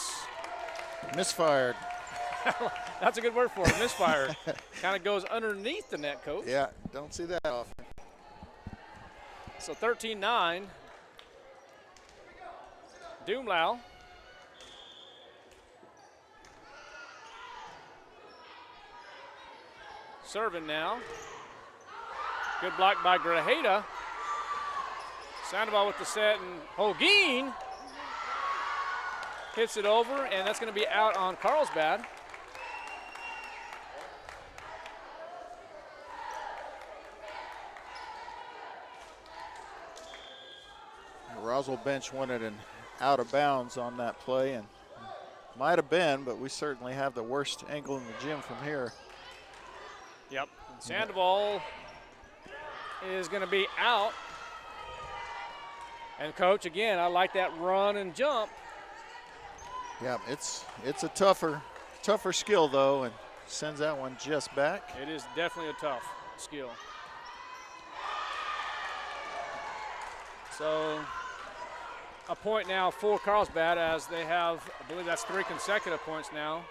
misfired. That's a good word for it, misfired. Kind of goes underneath the net, Coach. Yeah, don't see that often. So 13-9. Doomlau. Serving now. Good block by Grajeda. Sandoval with the set, and Holguin hits it over, and that's going to be out on Carlsbad. Roswell bench wanted an out of bounds on that play, and might have been, but we certainly have the worst angle in the gym from here. Yep. And Sandoval is going to be out. And coach, again, I like that run and jump. Yeah, it's a tougher skill though, and sends that one just back. It is definitely a tough skill. So a point now for Carlsbad, as they have, I believe that's 3 consecutive points now.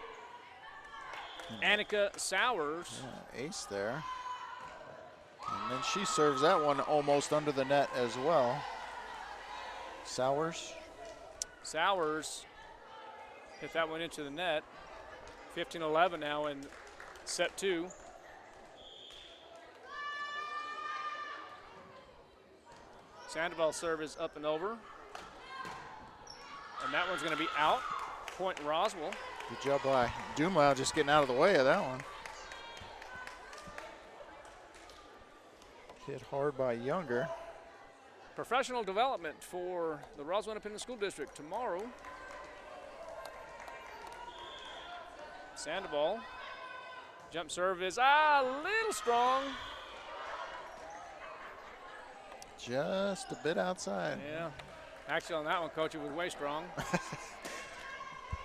Annika Sowers. Yeah, ace there. And then she serves that one almost under the net as well. Sowers hit that one into the net. 15-11 now in set 2. Sandoval's serve is up and over. And that one's going to be out. Point Roswell. Good job by Dumas, just getting out of the way of that one. Hit hard by Younger. Professional development for the Roswell Independent School District tomorrow. Sandoval. Jump serve is a little strong. Just a bit outside. Yeah. Actually, on that one, Coach, it was way strong.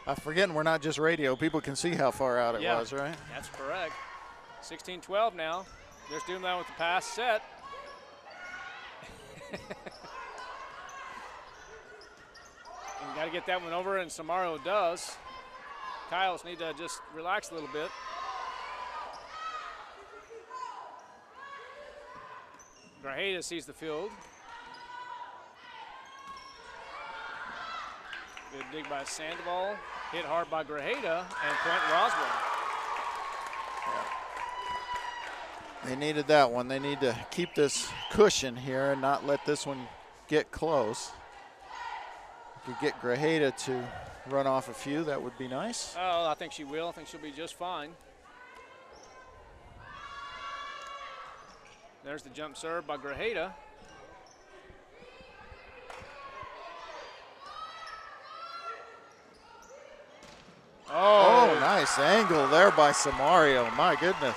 I'm forgetting we're not just radio. People can see how far out it was, right? That's correct. 16-12 now. There's doing that with the pass set. And got to get that one over, and Samario does. Kyles need to just relax a little bit. Grajeda sees the field. Good dig by Sandoval. Hit hard by Grajeda, and point Roswell. They needed that one. They need to keep this cushion here and not let this one get close. If you get Grajeda to run off a few, that would be nice. Oh, I think she will. I think she'll be just fine. There's the jump serve by Grajeda. Oh, nice angle there by Samario. My goodness.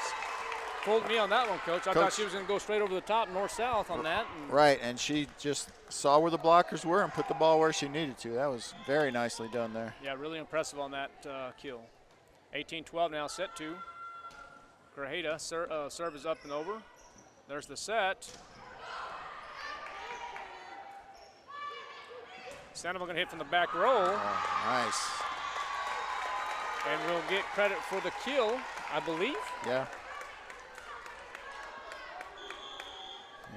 Fooled me on that one, Coach. I thought she was going to go straight over the top, north-south on that. Right, and she just saw where the blockers were and put the ball where she needed to. That was very nicely done there. Yeah, really impressive on that kill. 18-12 now, set 2. Grajeda, serve is up and over. There's the set. Sandoval going to hit from the back row. Oh, nice. And we'll get credit for the kill, I believe. Yeah.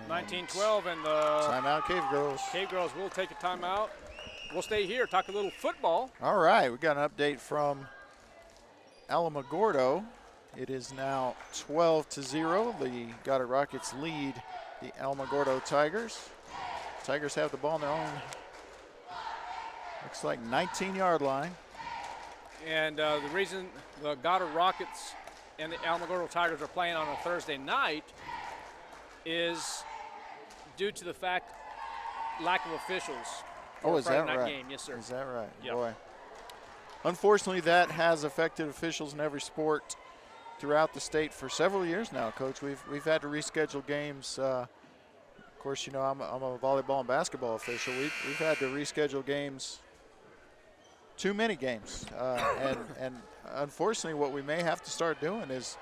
19-12, and the timeout, Cave Girls. Cave Girls will take a timeout. We'll stay here, talk a little football. All right, we got an update from Alamogordo. It is now 12-0. The Goddard Rockets lead the Alamogordo Tigers. Tigers have the ball on their own, looks like 19-yard line. And the reason the Goddard Rockets and the Alamogordo Tigers are playing on a Thursday night is due to the fact lack of officials. Oh, is that right? Game. Yes, sir. Is that right? Yep. Boy. Unfortunately, that has affected officials in every sport throughout the state for several years now, Coach. We've had to reschedule games. Of course, you know I'm a volleyball and basketball official. We've had to reschedule games. Too many games, and unfortunately, what we may have to start doing is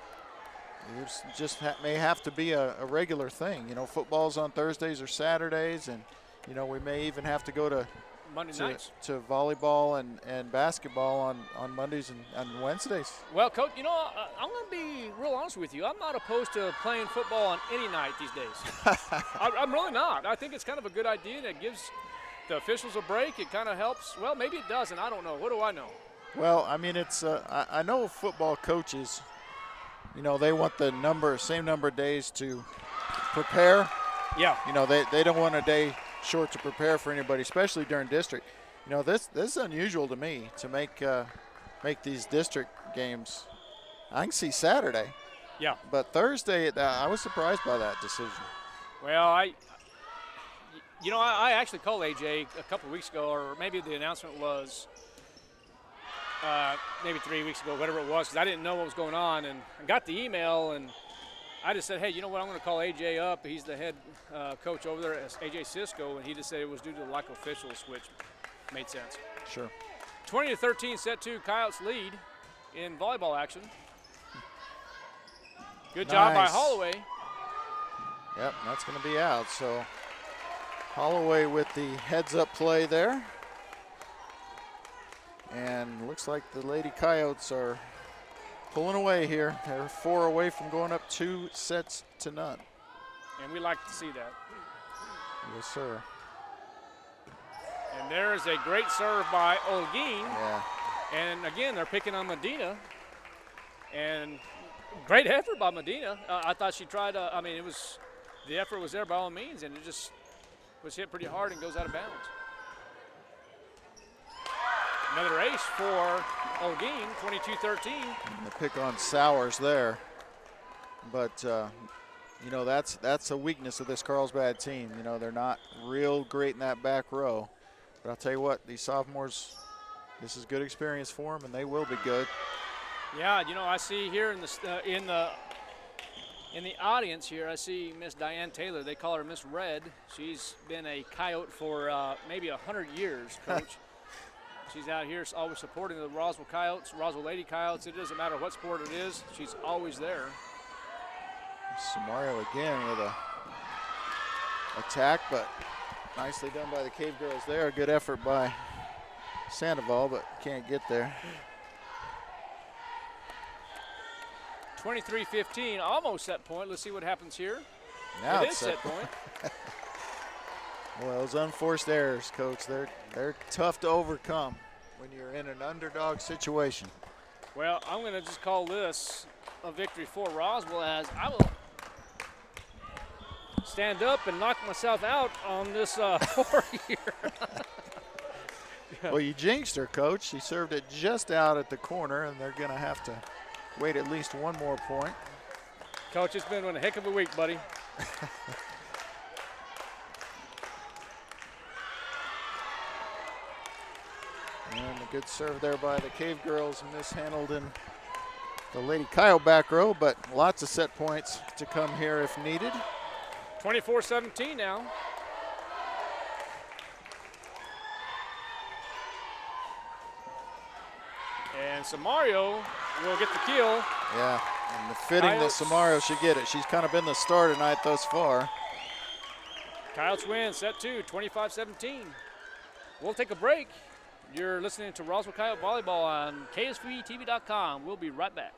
may have to be a regular thing. You know, football's on Thursdays or Saturdays, and you know we may even have to go to Monday nights to volleyball and basketball on Mondays and Wednesdays. Well, Coach, you know I'm going to be real honest with you. I'm not opposed to playing football on any night these days. I'm really not. I think it's kind of a good idea, and it gives the officials a break. It kind of helps. Well, maybe it doesn't. I don't know. What do I know? Well, I mean, it's I know football coaches, you know, they want the same number of days to prepare. Yeah. You know, they don't want a day short to prepare for anybody, especially during district. You know, this is unusual to me to make these district games. I can see Saturday. Yeah. But Thursday, I was surprised by that decision. Well, You know, I actually called AJ a couple of weeks ago, or maybe the announcement was maybe 3 weeks ago, whatever it was, because I didn't know what was going on. And I got the email, and I just said, hey, you know what, I'm going to call AJ up. He's the head coach over there, AJ Cisco, and he just said it was due to the lack of officials, which made sense. Sure. 20-13, set 2, Coyotes lead in volleyball action. Good job by Nice. Holloway. Yep, that's going to be out. So Holloway with the heads-up play there. And looks like the Lady Coyotes are pulling away here. They're 4 away from going up 2-0. And we like to see that. Yes, sir. And there is a great serve by Olguin. Yeah. And again, they're picking on Medina. And great effort by Medina. I thought she tried to, I mean, the effort was there by all means, and it just was hit pretty hard and goes out of bounds. Another ace for Olguin, 22-13. And the pick on Sowers there. But, you know, that's a weakness of this Carlsbad team. You know, they're not real great in that back row. But I'll tell you what, these sophomores, this is good experience for them, and they will be good. Yeah, you know, I see here in the audience here, I see Miss Diane Taylor. They call her Miss Red. She's been a Coyote for maybe 100 years, Coach. She's out here always supporting the Roswell Coyotes, Roswell Lady Coyotes. It doesn't matter what sport it is. She's always there. Samario again with a attack, but nicely done by the Cave Girls there. Good effort by Sandoval, but can't get there. 23-15, almost set point. Let's see what happens here. Now It it's is set point. Well, those unforced errors, Coach, they're tough to overcome when you're in an underdog situation. Well, I'm going to just call this a victory for Roswell, as I will stand up and knock myself out on this floor here. Well, you jinxed her, Coach. She served it just out at the corner, and they're going to have to wait at least one more point. Coach, it's been a heck of a week, buddy. And a good serve there by the Cave Girls, mishandled in the Lady Kyle back row, but lots of set points to come here if needed. 24-17 now. And Samario will get the kill. Yeah, and the fitting that Coyotes. Samario should get it. She's kind of been the star tonight thus far. Coyotes win set 2, 25-17. We'll take a break. You're listening to Roswell Coyote Volleyball on KSVTV.com. We'll be right back.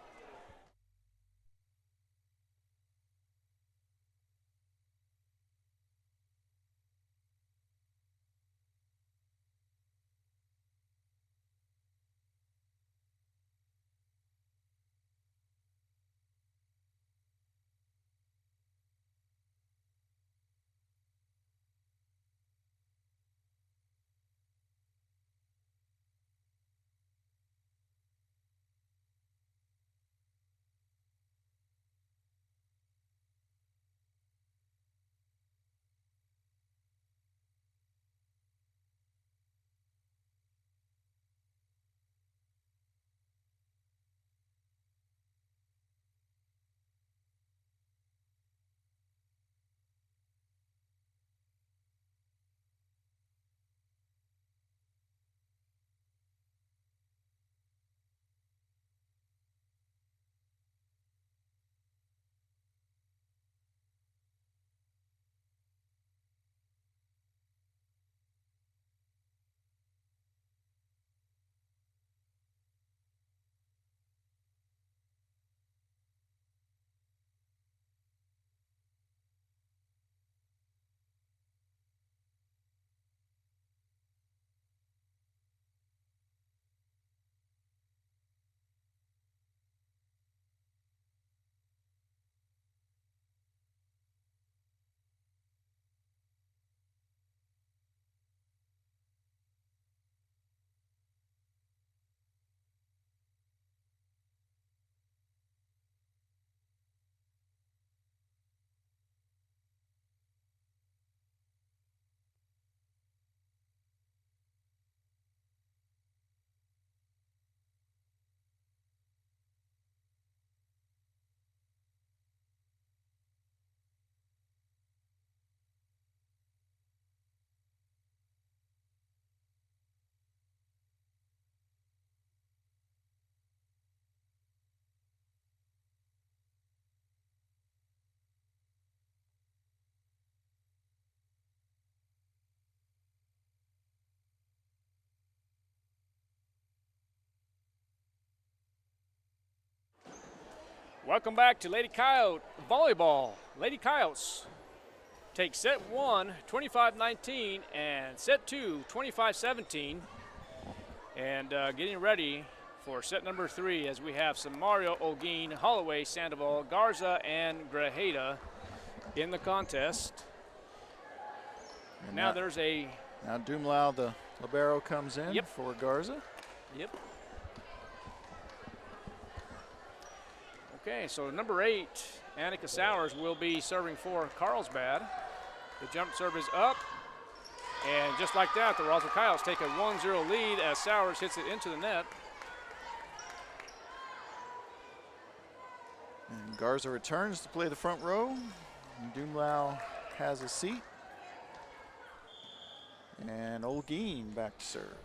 Welcome back to Lady Coyote Volleyball. Lady Coyotes take set 1, 25-19, and set 2, 25-17. And getting ready for set number 3 as we have Samario, Olguin, Holloway, Sandoval, Garza, and Grajeda in the contest. And now there's a... Now Dumlau, the libero, comes in for Garza. Yep. Okay, so number 8, Annika Sowers, will be serving for Carlsbad. The jump serve is up. And just like that, the Roswell Coyotes take a 1-0 lead as Sowers hits it into the net. And Garza returns to play the front row. And Dumlau has a seat. And Olguin back to serve.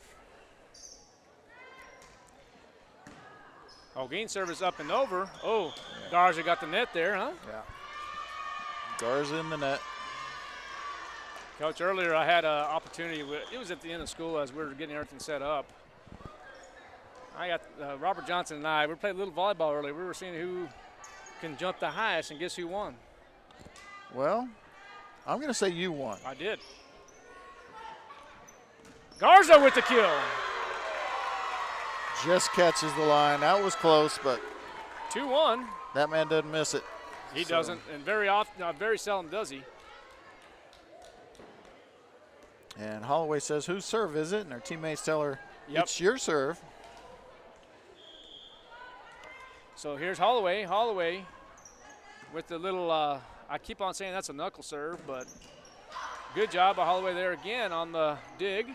Olguin serve is up and over. Oh, Garza got the net there, huh? Yeah. Garza in the net. Coach, earlier I had an opportunity. It was at the end of school as we were getting everything set up. I got Robert Johnson and I, we played a little volleyball earlier. We were seeing who can jump the highest, and guess who won? Well, I'm going to say you won. I did. Garza with the kill. Just catches the line. That was close, but 2-1. that man doesn't miss it. He doesn't, and very often, very seldom does he. And Holloway says, whose serve is it? And her teammates tell her, it's your serve. So here's Holloway. Holloway with the little, I keep on saying that's a knuckle serve, but good job by Holloway there again on the dig.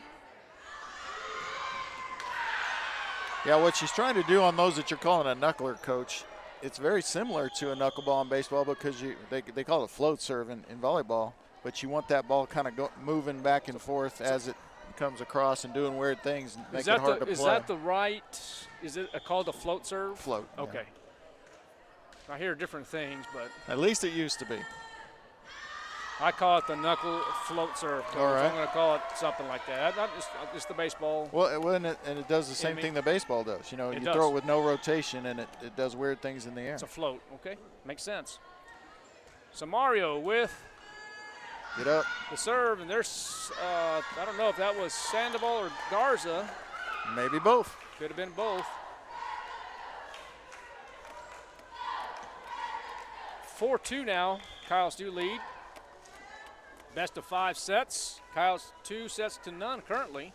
Yeah, what she's trying to do on those that you're calling a knuckler, Coach, it's very similar to a knuckleball in baseball because they call it float serve in volleyball, but you want that ball kind of moving back and forth as it comes across and doing weird things and make it hard to play. Is that the right, is it called a float serve? Float. Okay. Yeah. I hear different things, but. At least it used to be. I call it the knuckle float serve. All right. I'm going to call it something like that. Not just the baseball. Well, and it does the same thing the baseball does. You know, you throw it with no rotation, and it does weird things in the air. It's a float. Okay, makes sense. So Mario with get up the serve, and there's I don't know if that was Sandoval or Garza. Maybe both. Could have been both. 4-2 now. Kyle's do lead. Best of 5 sets. Kyle's 2 sets to none currently.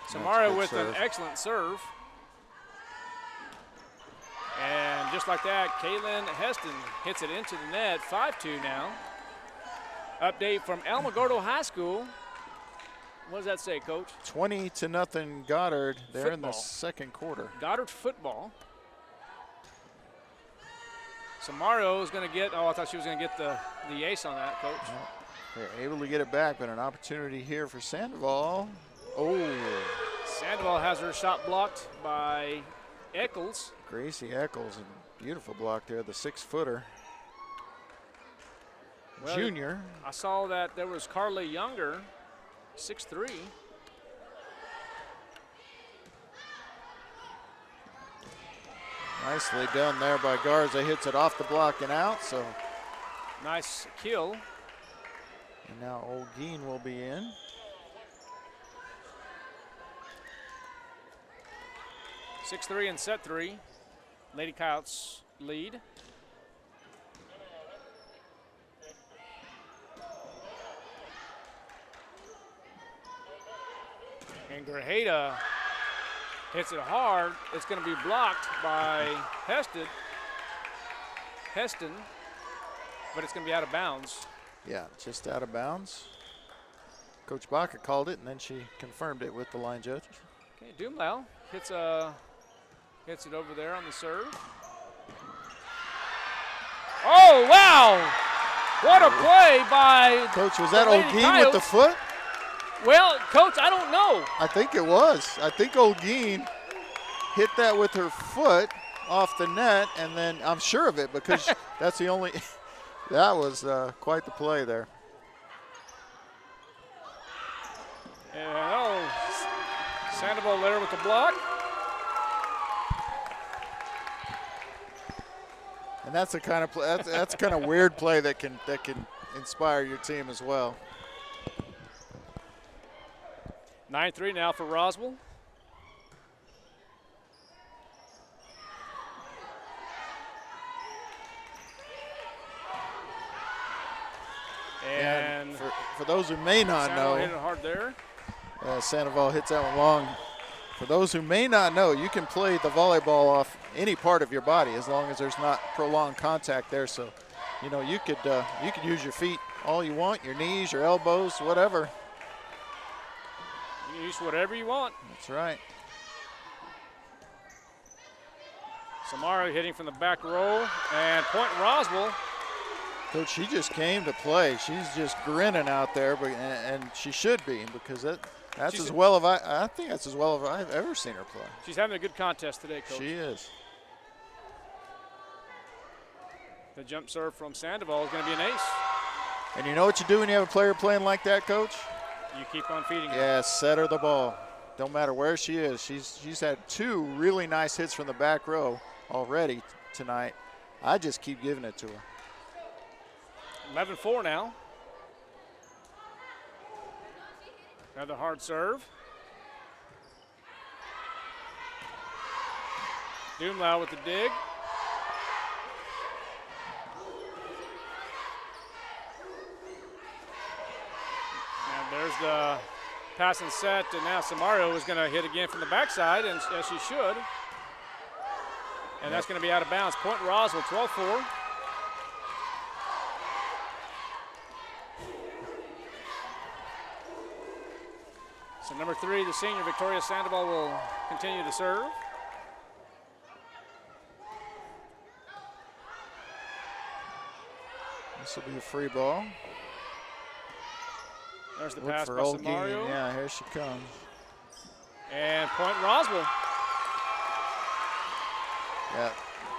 Samario with an excellent serve. And just like that, Kaylin Heston hits it into the net. 5-2 now. Update from Alamogordo High School. What does that say, Coach? 20-0 Goddard. They're football. In the second quarter. Goddard football. Samario is going to get, I thought she was going to get the ace on that, Coach. Well, they're able to get it back, but an opportunity here for Sandoval. Oh. Sandoval has her shot blocked by Eccles. Gracie Eccles, a beautiful block there, the 6-footer. Well, junior. I saw that there was Carly Younger, 6'3". Nicely done there by Garza. Hits it off the block and out, so. Nice kill. And now Olguin will be in. 6-3 in set 3. Lady Coyotes lead. And Grajeda hits it hard. It's going to be blocked by Heston, but it's going to be out of bounds. Yeah, just out of bounds. Coach Baca called it, and then she confirmed it with the line judges. Okay, Dumlau hits it over there on the serve. Oh, wow! What a play by Coach, was that Olguin Coyotes with the foot? Well, Coach, I don't know. I think it was. I think Olguin hit that with her foot off the net, and then I'm sure of it because that's the only – that was quite the play there. And Sandoval there with the block. And that's the kind of play, that's kind of weird play that can inspire your team as well. 9-3 now for Roswell. And for those who may not know, hit it hard there. Sandoval hits that one long. For those who may not know, you can play the volleyball off any part of your body as long as there's not prolonged contact there. So, you know, you could use your feet all you want, your knees, your elbows, whatever. You can use whatever you want. That's right. Samaro hitting from the back row, and point Roswell. Coach, she just came to play. She's just grinning out there, but and she should be, because that's as well as I think that's as well as I've ever seen her play. She's having a good contest today, Coach. She is. The jump serve from Sandoval is going to be an ace. And you know what you do when you have a player playing like that, Coach? You keep on feeding her. Yeah, set her the ball. Don't matter where she is. She's had 2 really nice hits from the back row already tonight. I just keep giving it to her. 11-4 now. Another hard serve. Doomlau with the dig. And there's the pass and set, and now Samario is going to hit again from the backside, and as she should. And that's going to be out of bounds. Point Roswell, 12-4. So number 3, the senior Victoria Sandoval will continue to serve. This will be a free ball. There's the Look pass for by Olguin. Samario. Yeah, here she comes. And point Roswell. Yeah,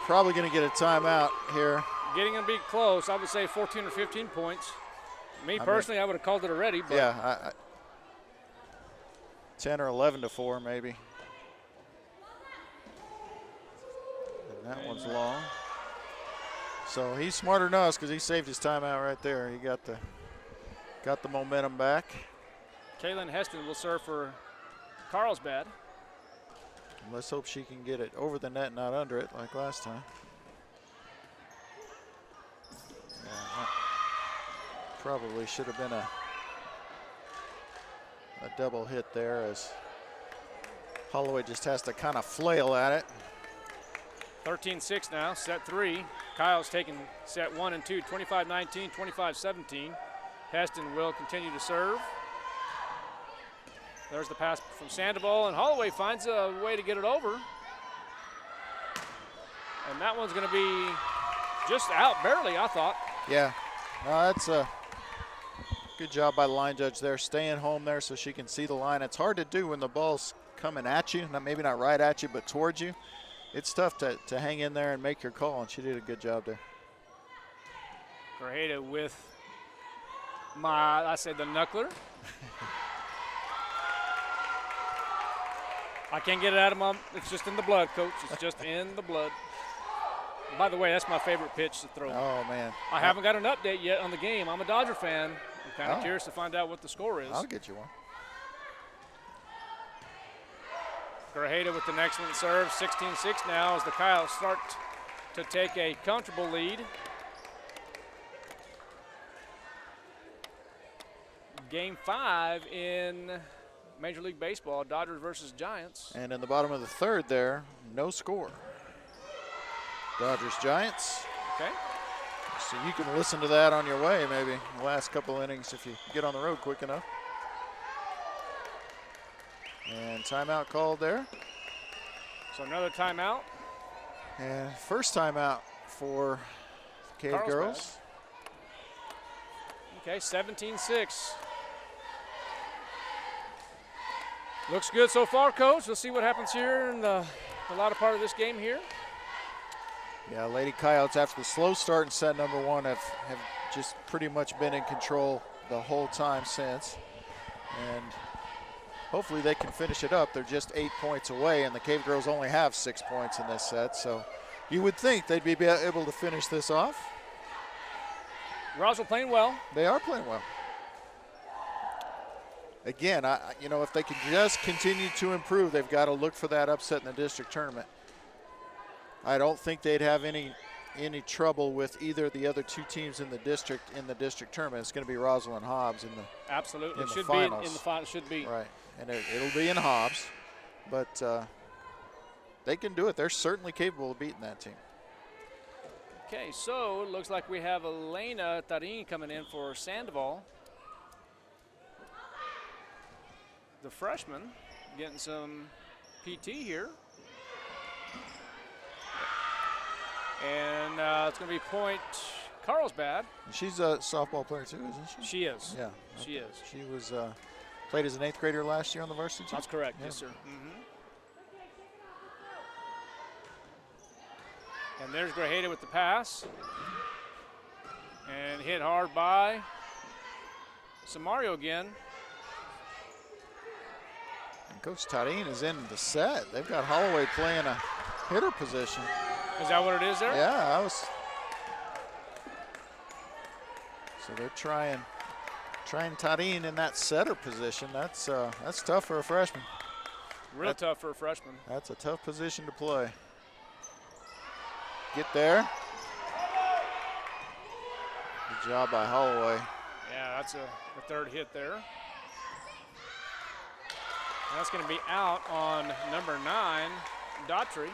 probably going to get a timeout here. Getting to be close. I would say 14 or 15 points. Me personally, I would have called it already. But yeah, 10 or 11-4 maybe. And that one's long. So he's smarter than us because he saved his timeout right there. He got the momentum back. Kaylin Heston will serve for Carlsbad. Let's hope she can get it over the net, not under it like last time. Yeah, that probably should have been a double hit there, as Holloway just has to kind of flail at it. 13-6 now, set 3. Kyle's taking set 1 and 2, 25-19, 25-17. Heston will continue to serve. There's the pass from Sandoval, and Holloway finds a way to get it over. And that one's going to be just out barely, I thought. Yeah, that's a good job by the line judge there, staying home there so she can see the line. It's hard to do when the ball's coming at you, maybe not right at you, but towards you. It's tough to hang in there and make your call, and she did a good job there. Grajeda with I say the knuckler. I can't get it out of my, it's just in the blood, Coach. It's just in the blood. By the way, that's my favorite pitch to throw. Oh, man. I haven't got an update yet on the game. I'm a Dodger fan. I'm kind of curious to find out what the score is. I'll get you one. Grajeda with an excellent serve. 16-6 now as the Kyles start to take a comfortable lead. Game 5 in Major League Baseball, Dodgers versus Giants. And in the bottom of the third there, no score. Dodgers Giants. Okay. So you can listen to that on your way maybe the last couple innings if you get on the road quick enough. And timeout called there. So another timeout. And first timeout for the Cave Carlsbad. girls. Okay, 17-6. Looks good so far, Coach. We'll see what happens here in the latter part of this game here. Yeah, Lady Coyotes, after the slow start in set number 1, have just pretty much been in control the whole time since. And hopefully they can finish it up. They're just 8 points away, and the Cave girls only have 6 points in this set. So You would think they'd be able to finish this off. Roswell playing well. They are playing well. Again, if they can just continue to improve, they've got to look for that upset in the district tournament. I don't think they'd have any trouble with either of the other two teams in the district tournament. It's going to be Roswell and Hobbs in the absolutely in it the should finals. be in the final. Should be right, and it'll be in Hobbs, but they can do it. They're certainly capable of beating that team. Okay, so it looks like we have Elena Tarin coming in for Sandoval. The freshman getting some PT here. And it's going to be point Carlsbad. She's a softball player too, isn't she? She is. Yeah. She is. She was played as an 8th grader last year on the varsity team. That's correct. Yeah. Yes, sir. Mm-hmm. And there's Grajeda with the pass. And hit hard by Samario again. And Coach Tarin is in the set. They've got Holloway playing a hitter position. Is that what it is there? Yeah, So they're trying Tarin in that setter position. That's tough for a freshman. Real tough for a freshman. That's a tough position to play. Get there. Good job by Holloway. Yeah, that's the third hit there. And that's going to be out on number 9, Daughtry.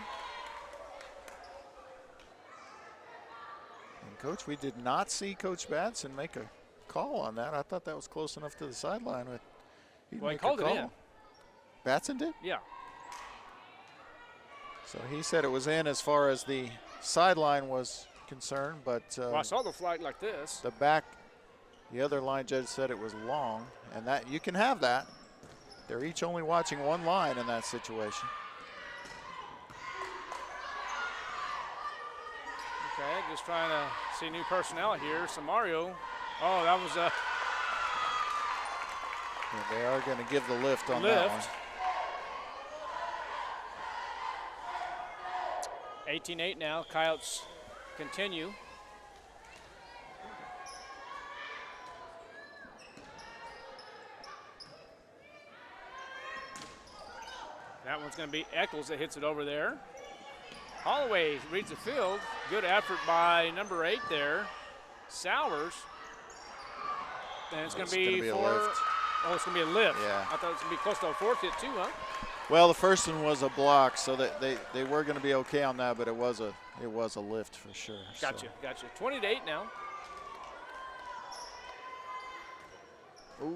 And Coach, we did not see Coach Batson make a call on that. I thought that was close enough to the sideline. He called it in. Batson did? Yeah. So he said it was in as far as the sideline was concerned, but Well, I saw the flag like this. the other line judge said it was long, and that you can have that. They're each only watching one line in that situation. Okay, just trying to see new personnel here. Samario. Oh, that was a Yeah, they are going to give the lift on that one. lift. 18-8 now. Coyotes continue. That one's going to be Eccles that hits it over there. Holloway reads the field. Good effort by number 8 there, Sowers. And it's going to be a for, lift. oh, it's going to be a lift. Yeah. I thought it was going to be close to a 4th hit too, huh? Well, the first one was a block, so that they were going to be okay on that, but it was a lift for sure. Gotcha. 20-8 now. Ooh.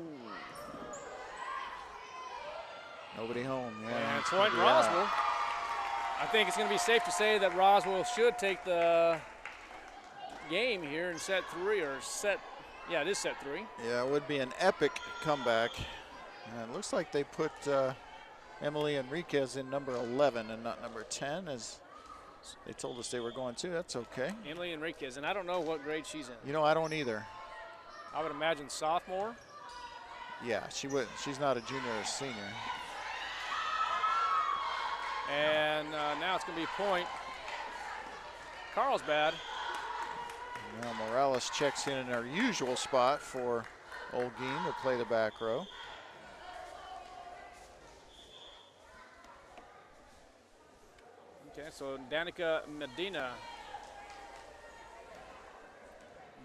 Nobody home. Yeah. And point Roswell. I think it's going to be safe to say that Roswell should take the game here in set 3 or set. Yeah, it is set 3. Yeah, it would be an epic comeback. And it looks like they put Emily Enriquez in number 11 and not number 10, as they told us they were going to. That's okay. Emily Enriquez, and I don't know what grade she's in. You know, I don't either. I would imagine sophomore. Yeah, she's not a junior or senior. And now it's going to be point Carlsbad. Now Morales checks in her usual spot for Olguin to play the back row. Okay, so Danica Medina,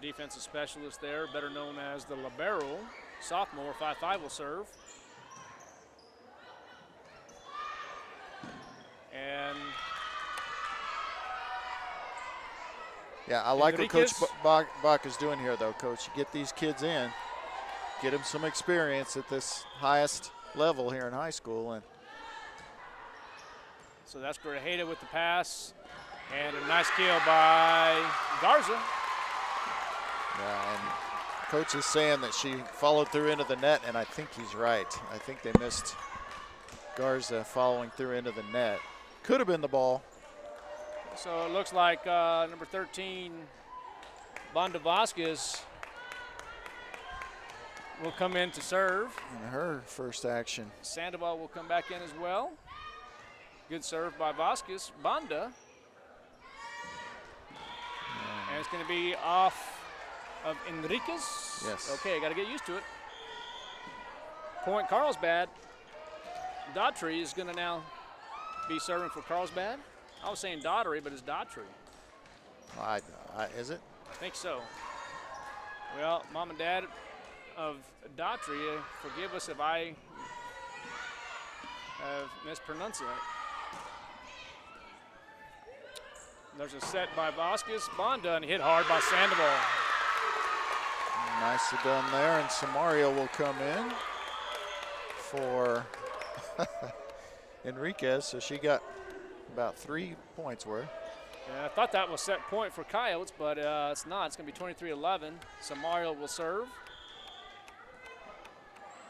defensive specialist there, better known as the libero. Sophomore, 5'5", will serve. And yeah, I like what Coach Enriquez. Bach is doing here, though, Coach. You get these kids in, get them some experience at this highest level here in high school. And so that's Grajeda with the pass. And a nice kill by Garza. yeah, and Coach is saying that she followed through into the net, and I think he's right. I think they missed Garza following through into the net. Could have been the ball. So it looks like number 13, Banda Vasquez, will come in to serve. In her first action. Sandoval will come back in as well. Good serve by Vasquez. Banda. it's going to be off of Enriquez. Yes. Okay, I got to get used to it. Point Carlsbad. Daughtry is going to now be serving for Carlsbad. I was saying Daughtry, but it's Daughtry. Is it? I think so. Well, Mom and Dad of Daughtry, forgive us if I have mispronounced it. There's a set by Vasquez. Bonda, and hit hard by Sandoval. Nicely done there, and Samario will come in for Enriquez, so she got about 3 points worth. Yeah, I thought that was set point for Coyotes, but it's not. It's going to be 23-11. Samario will serve.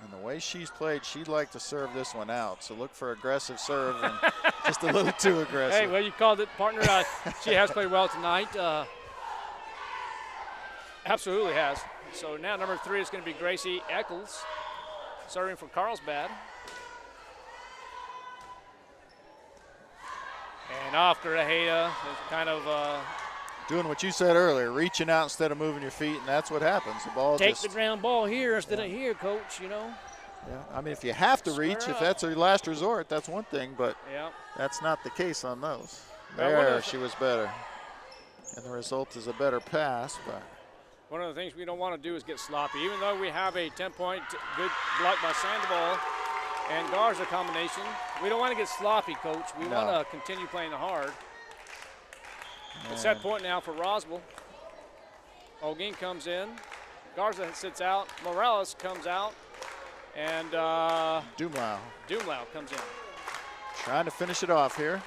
And the way she's played, she'd like to serve this one out. So look for aggressive serve and just a little too aggressive. Hey, well, you called it, partner. She has played well tonight. Absolutely has. So now number 3 is going to be Gracie Eccles, serving for Carlsbad. And off Grajeda is kind of doing what you said earlier, reaching out instead of moving your feet, and that's what happens. The ball take just, the ground ball here instead of here, coach, you know. Yeah, I mean, if you have to Square reach, if up. that's your last resort, that's one thing, but Yeah. that's not the case on those. Well, one of There, the- she was better. And the result is a better pass, but One of the things we don't want to do is get sloppy. Even though we have a 10-point good block by Sandoval and Garza combination, we don't want to get sloppy, coach. We No. want to continue playing hard. It's set point now for Roswell. Olguin comes in. Garza sits out. Morales comes out. And Dumlau Dumlau comes in. trying to finish it off here.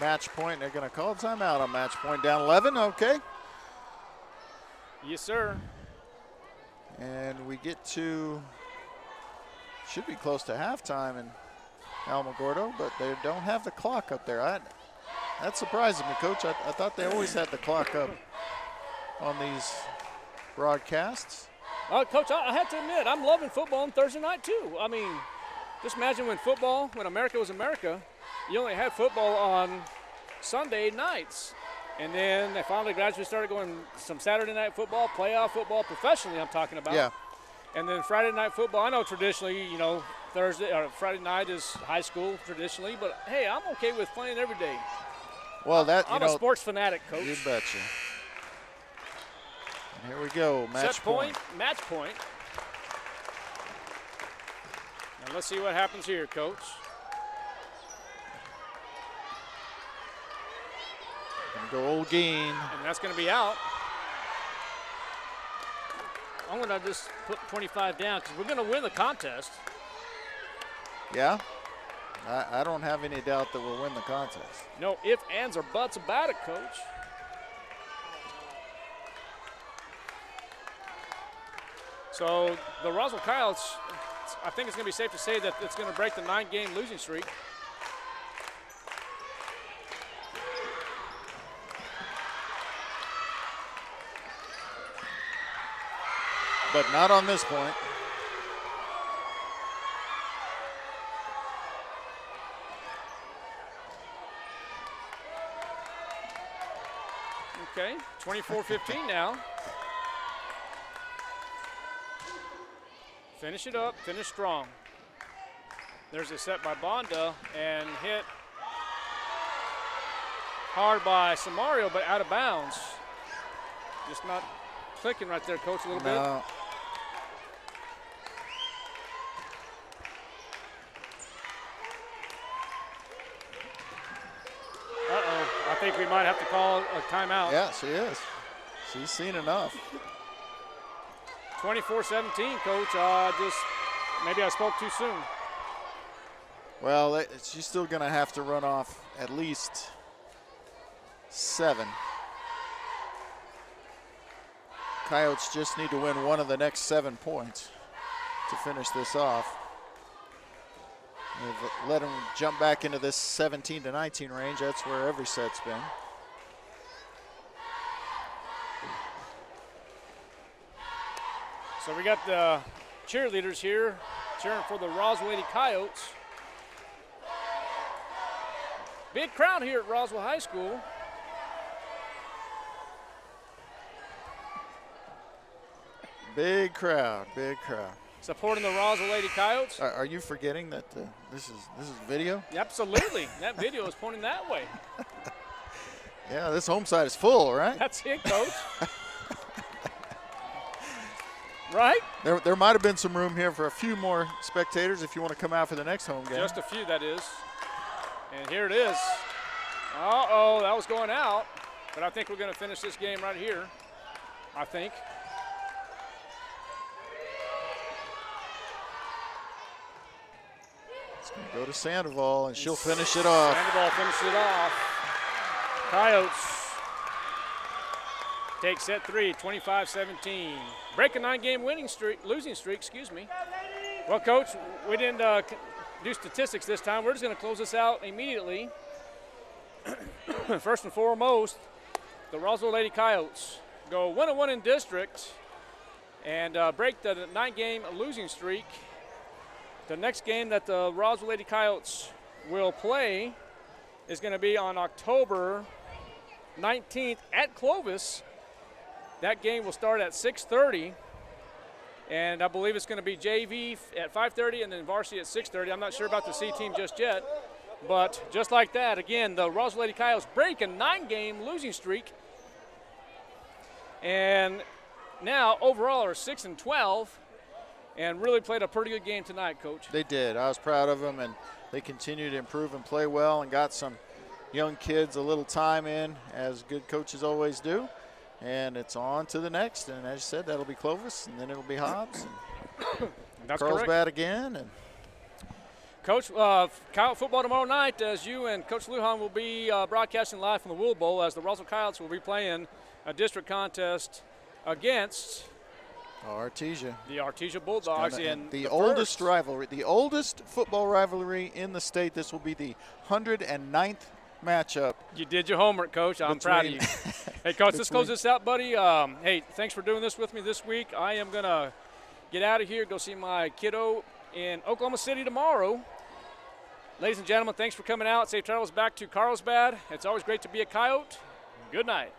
Match point, they're going to call timeout on match point. Down 11, okay. Yes, sir. And we get to, should be close to halftime in Alamogordo, but they don't have the clock up there. That surprises me, Coach. I thought they always had the clock up on these broadcasts. Coach, I have to admit, I'm loving football on Thursday night, too. I mean, just imagine when America was America, you only had football on Sunday nights. And then they finally gradually started going some Saturday night football, playoff football, professionally I'm talking about. Yeah. And then Friday night football. I know traditionally, you know, Thursday or Friday night is high school traditionally, but hey, I'm okay with playing every day. Well, I'm a sports fanatic, coach. You betcha. And here we go, match Set point, match point. Now let's see what happens here, coach. Gonna go Olguin. And that's going to be out. I'm going to just put 25 down because we're going to win the contest. Yeah, I don't have any doubt that we'll win the contest. No ifs, ands, or buts about it, coach. So the Roswell Coyotes, I think it's going to be safe to say that it's going to break the 9-game losing streak. But not on this point. Okay, 24-15 now. Finish it up, finish strong. There's a set by Bonda and hit hard by Samario, but out of bounds. Just not clicking right there, coach, a little bit. No. Uh-oh, I think we might have to call a timeout. Yeah, she is. She's seen enough. 24-17, coach. Maybe I spoke too soon. Well, she's still going to have to run off at least 7. Coyotes just need to win one of the next 7 points to finish this off. They've let them jump back into this 17-19 range. That's where every set's been. So we got the cheerleaders here cheering for the Roswell Lady Coyotes. Big crowd here at Roswell High School. Big crowd, big crowd. Supporting the Roswell Lady Coyotes. Are you forgetting that this is video? Absolutely. That video is pointing that way. Yeah, this home side is full, right? That's it, Coach. Right? There might have been some room here for a few more spectators if you want to come out for the next home game. Just a few, that is. And here it is. Uh-oh, that was going out. But I think we're going to finish this game right here. I think. It's going to go to Sandoval, and she'll finish it off. Sandoval finishes it off. Coyotes take set 3, 25-17. Break a 9-game losing streak, excuse me. Well, Coach, we didn't do statistics this time. We're just going to close this out immediately. First and foremost, the Roswell Lady Coyotes go 1-1 in district and break the 9-game losing streak. The next game that the Roswell Lady Coyotes will play is going to be on October 19th at Clovis. That game will start at 6:30, and I believe it's going to be JV at 5:30 and then varsity at 6:30. I'm not sure about the C team just yet, but just like that, again, the Roswell Lady Coyotes break a 9-game losing streak, and now overall are 6-12, and really played a pretty good game tonight, Coach. They did. I was proud of them, and they continue to improve and play well, and got some young kids a little time in, as good coaches always do. And it's on to the next, and as you said, that'll be Clovis, and then it'll be Hobbs, and That's Carlsbad correct. again. And Coach, Coyote football tomorrow night, as you and Coach Lujan will be broadcasting live from the Wool Bowl, as the Roswell Coyotes will be playing a district contest against Artesia. the Artesia Bulldogs in the the oldest first. rivalry, the oldest football rivalry in the state. This will be the 109th matchup. You did your homework, Coach. I'm proud of you. Hey, Coach, let's close this out, buddy. Hey, thanks for doing this with me this week. I am going to get out of here, go see my kiddo in Oklahoma City tomorrow. Ladies and gentlemen, thanks for coming out. Safe travels back to Carlsbad. It's always great to be a Coyote. Good night.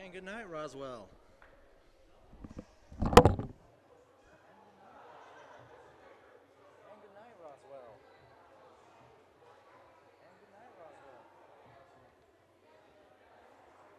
And good night, Roswell.